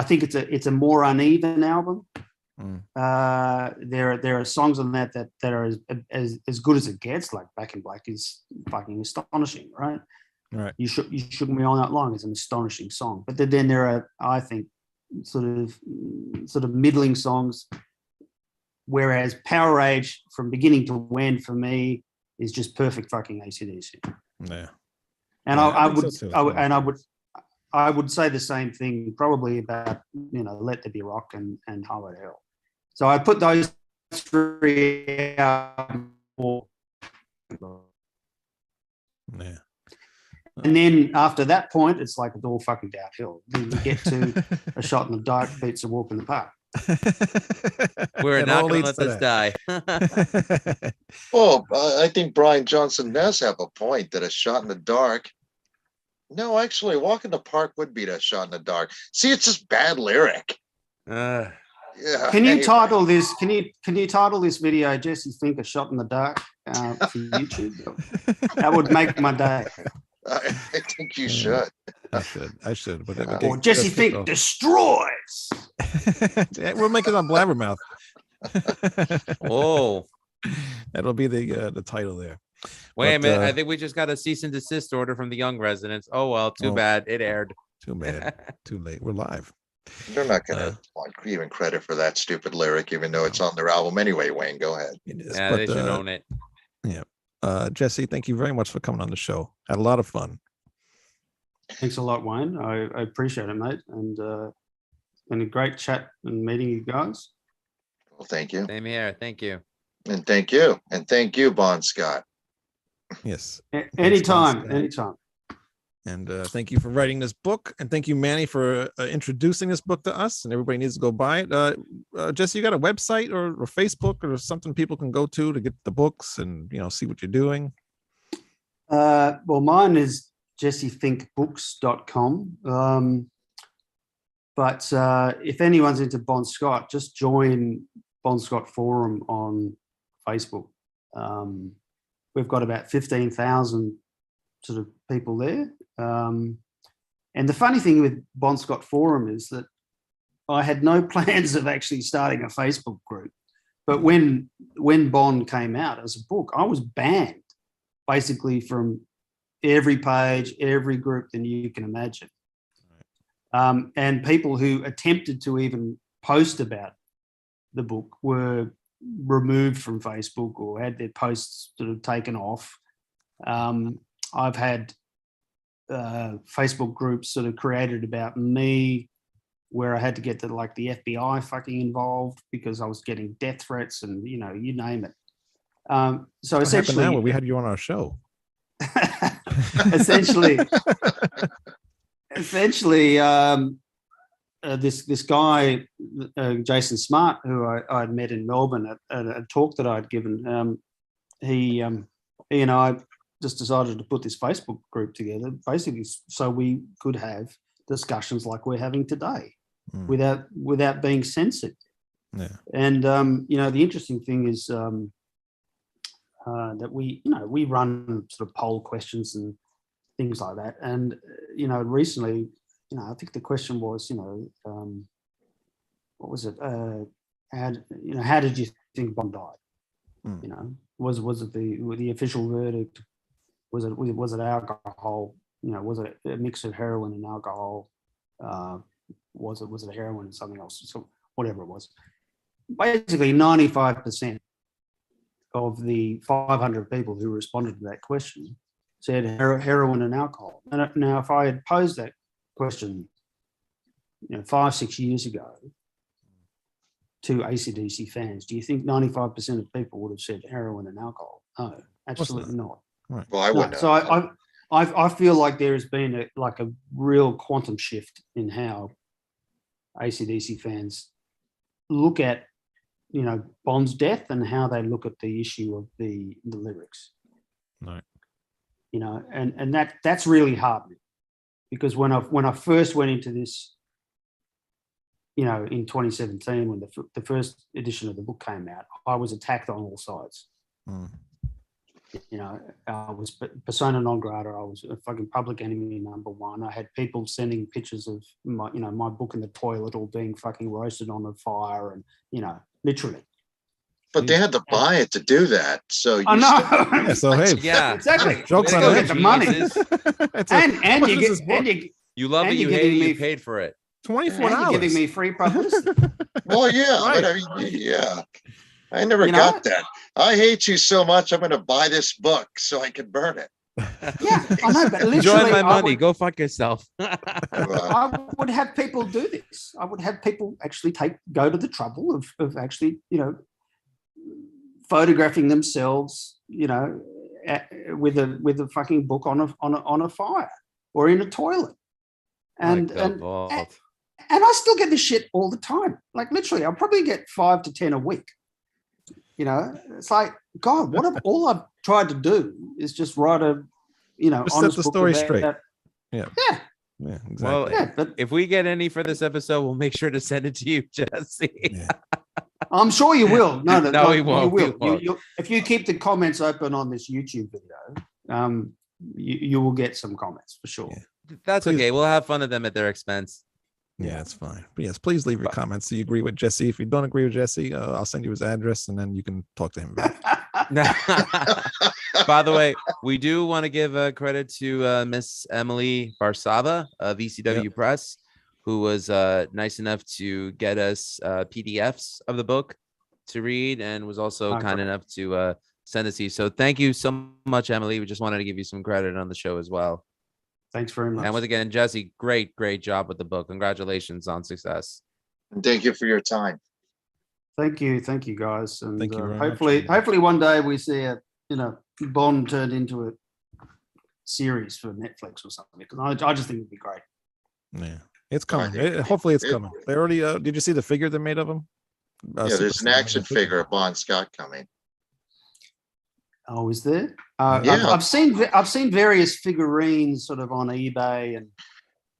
think it's a more uneven album. There are songs on that are as good as it gets. Like Back in Black is fucking astonishing, right? Right. You shouldn't be on that long. It's an astonishing song. But then there are, I think, sort of middling songs. Whereas Power Age, from beginning to end, for me, is just perfect fucking AC/DC. Yeah. And Yeah, I think would, so too. I would say the same thing probably about, you know, Let There Be Rock and Highway to Hell. So I put those three out more. Yeah. And then after that point, it's like it's all fucking downhill. Then we get to A Shot in the Dark beats A Walk in the Park. We're It not all going to leads let this to die. Well, I think Brian Johnson does have a point that A Shot in the Dark. No, actually, Walk in the Park would beat A Shot in the Dark. See, it's just bad lyric. Uh, Yeah. Can you anyway. title this? Can you title this video Jesse Fink A Shot in the Dark for YouTube? That would make my day. I think you should. I should. But then Or Jesse Fink destroys. We'll make it on Blabbermouth. whoa. That'll be the title there. Wait a But, minute. I think we just got a cease and desist order from the Young residents. Oh, well, too Oh. bad. It aired. Too bad. Too late. We're live. They're not going to want even credit for that stupid lyric, even though it's on their album anyway. Wayne, go ahead. It is. Yeah, But, they should own it. Jesse, thank you very much for coming on the show. Had a lot of fun. Thanks a lot, Wayne. I appreciate it, mate. And it's been a great chat and meeting you guys. Well, thank you. Same here. Thank you. And thank you. And thank you, Bon Scott. Yes. Anytime, Scott. anytime. And thank you for writing this book. And thank you, Manny, for introducing this book to us. And everybody needs to go buy it. Jesse, you got a website or Facebook or something people can go to get the books and, you know, see what you're doing? Well, mine is jessefinkbooks.com. But if anyone's into Bon Scott, just join Bon Scott Forum on Facebook. We've got about 15,000 sort of people there. And the funny thing with Bon Scott Forum is that I had no plans of actually starting a Facebook group. But when Bon came out as a book, I was banned basically from every page, every group that you can imagine. And people who attempted to even post about the book were removed from Facebook or had their posts sort of taken off. I've had Facebook groups sort of created about me where I had to get the FBI fucking involved because I was getting death threats and, you know, you name it. So What happened essentially, now when we had you on our show? essentially, this guy, Jason Smart, who I'd met in Melbourne at a talk that I'd given, he and I just decided to put this Facebook group together, basically so we could have discussions like we're having today, without being censored. Yeah. And you know, the interesting thing is that we run sort of poll questions and things like that. And you know, recently, you know, I think the question was, you know, what was it? How did you think Bon died? You know, was it the official verdict? Was it alcohol? You know, was it a mix of heroin and alcohol? Was it heroin and something else? So whatever it was, basically 95% of the 500 people who responded to that question said heroin and alcohol. And now, if I had posed that question, you know, 5-6 years ago to AC/DC fans, do you think 95% of people would have said heroin and alcohol? No, absolutely not. Right. Well, I No, wouldn't. so I feel like there has been a real quantum shift in how AC/DC fans look at, you know, Bon's death and how they look at the issue of the lyrics. Right. You know, and that's really heartening. because when I first went into this, you know, in 2017 when the first edition of the book came out, I was attacked on all sides. You know, I was persona non grata. I was a fucking public enemy #1. I had people sending pictures of my, you know, my book in the toilet or being fucking roasted on a fire, and you know, literally. But they had to buy it to do that. So I know. Yeah, so hey, Yeah, exactly. Jokes Way on to go, them. Get the money. geniuses. And you get You love and it, you're you hate giving it, me- you paid for it. $24. and you're giving me free publicity. well, yeah, Right. but I mean, yeah. I never You know? got that. I hate you so much. I'm going to buy this book so I can burn it. Yeah, I know, but literally, Enjoy my I money. would- Go fuck yourself. Uh, I would have people do this. I would have people actually go to the trouble of actually, you know, photographing themselves, you know, with a fucking book on a fire or in a toilet, and I still get this shit all the time. Like literally, I'll probably get 5 to 10 a week. You know, it's like, God, all I've tried to do is just write a, you know, Just set honest the book story about straight. that. Yeah. Yeah. Yeah, exactly. Well, Yeah, but if we get any for this episode, we'll make sure to send it to you, Jesse. Yeah. I'm sure you will. No, we won't. You We will. won't. If you keep the comments open on this YouTube video, you will get some comments for sure. Yeah. That's Please. okay. We'll have fun of them at their expense. Yeah, it's fine. But yes, please leave your comments. So you agree with Jesse. If you don't agree with Jesse, I'll send you his address and then you can talk to him about it. By the way, we do want to give credit to Miss Emily Barsava of ECW Press, who was nice enough to get us PDFs of the book to read and was also kind enough to send us these. So thank you so much, Emily. We just wanted to give you some credit on the show as well. Thanks very much. And once again, Jesse, great job with the book. Congratulations on success. Thank you for your time. Thank you, guys, and Thank you very much. hopefully one day we see a Bond turned into a series for Netflix or something. Because I just think it'd be great. Yeah, it's coming. Hopefully, it's coming. They already. Did you see the figure they made of him? Yeah, there's an action figure of Bon Scott coming. Oh, is there? Yeah. I've seen various figurines sort of on eBay and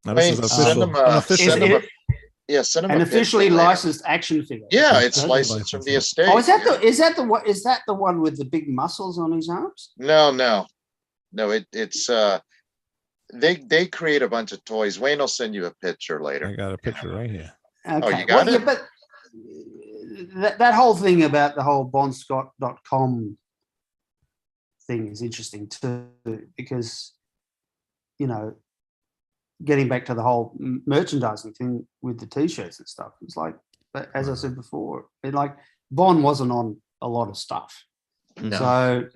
No, this is Send official. them An official. send them a- yeah, send them an a officially picture later. licensed action figure. Yeah, it's That's licensed from the licensed. estate. Oh, is that the one with the big muscles on his arms? No. It's they create a bunch of toys. Wayne will send you a picture I later. got a picture right here. Okay. you got it? but that whole thing about the whole bondscott.com thing is interesting too, because, you know, getting back to the whole merchandising thing with the t-shirts and stuff, it's like, as I said before, Bond wasn't on a lot of stuff. No.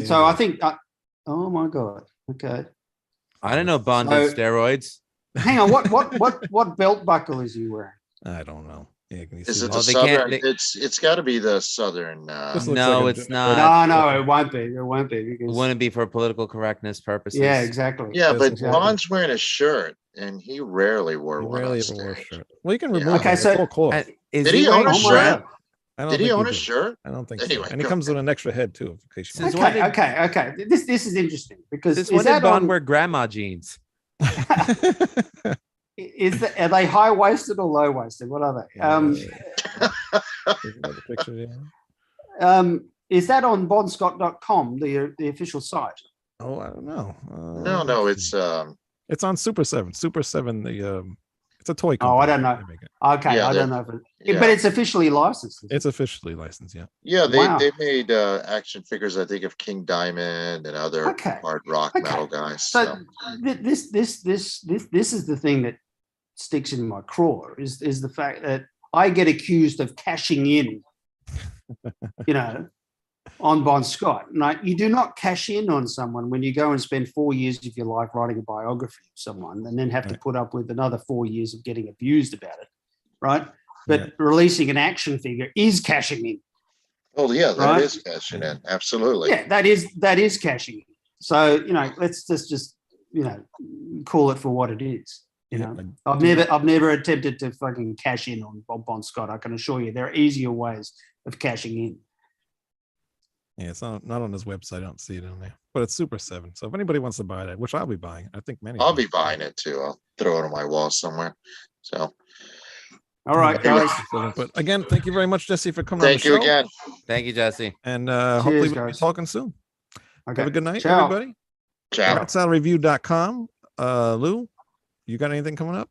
So I think, oh my God. Okay. I didn't know Bond did steroids. Hang on. What belt buckle is he wearing? I don't know. Yeah, can you Is see it that? the they can't- southern? It's got to be the southern. This looks No, like a- it's not. No, it won't be. It won't be It because wouldn't be for political correctness purposes. yeah, exactly. Yeah, That's but exactly- Bond's wearing a shirt, and he rarely wore He one rarely on ever wore a stage. shirt. Well, you can Yeah. remove Okay, it. so- It's all cloth. Is Did he wearing own a Oh my shirt? God. I don't Did he think own a did. shirt? I don't think Anyway, so. And it go comes ahead. with an extra head too, in case you Since want. when did- Okay. This is interesting because Since is when did that Bond on, wear grandma jeans? are they high waisted or low waisted? What are they? Isn't that the picture, yeah? Is that on bondscott.com, the official site? Oh, I don't know. No, let's it's see. It's on Super 7. Super 7, it's a toy company. Oh, I don't know. They make it. Okay, Yeah, I don't know if it, but it's officially licensed. It's officially licensed, yeah. Yeah, Wow. they made action figures, I think, of King Diamond and other Okay. hard rock Okay. metal guys. So So this is the thing that sticks in my craw is the fact that I get accused of cashing in, on Bon Scott. Now, you do not cash in on someone when you go and spend 4 years of your life writing a biography of someone and then have to Right. put up with another 4 years of getting abused about it, right? But Yeah. releasing an action figure is cashing in. oh yeah, that Right. is cashing in. Absolutely. Yeah, that is cashing in. So, let's just call it for what it is. Yeah, I've never attempted to fucking cash in on Bon Scott. I can assure you there are easier ways of cashing in. Yeah, it's not on his website. I don't see it on there, but it's Super 7. So if anybody wants to buy that, which I'll be buying, I think many. I'll will. be buying it too. I'll throw it on my wall somewhere. So All right, It was- guys. Excellent. But again, thank you very much, Jesse, for coming thank on the you show. again. Thank you, Jesse. And hopefully we'll be guys. talking soon. Okay. Have a good night, Ciao. everybody. Ciao. RatSaladReview.com. Lou, you got anything coming up?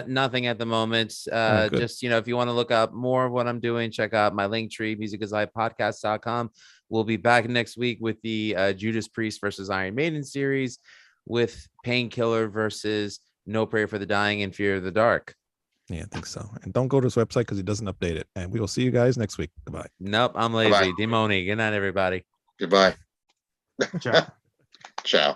Nothing at the moment. right, good. Just, if you want to look up more of what I'm doing, check out my link tree, musicizlifepodcast.com. We'll be back next week with the Judas Priest versus Iron Maiden series, with Painkiller versus No Prayer for the Dying and Fear of the Dark. Yeah, I think so. And don't go to his website because he doesn't update it. And we will see you guys next week. Goodbye. Nope, I'm lazy. Demoni. Good night, everybody. Goodbye. Ciao. Ciao.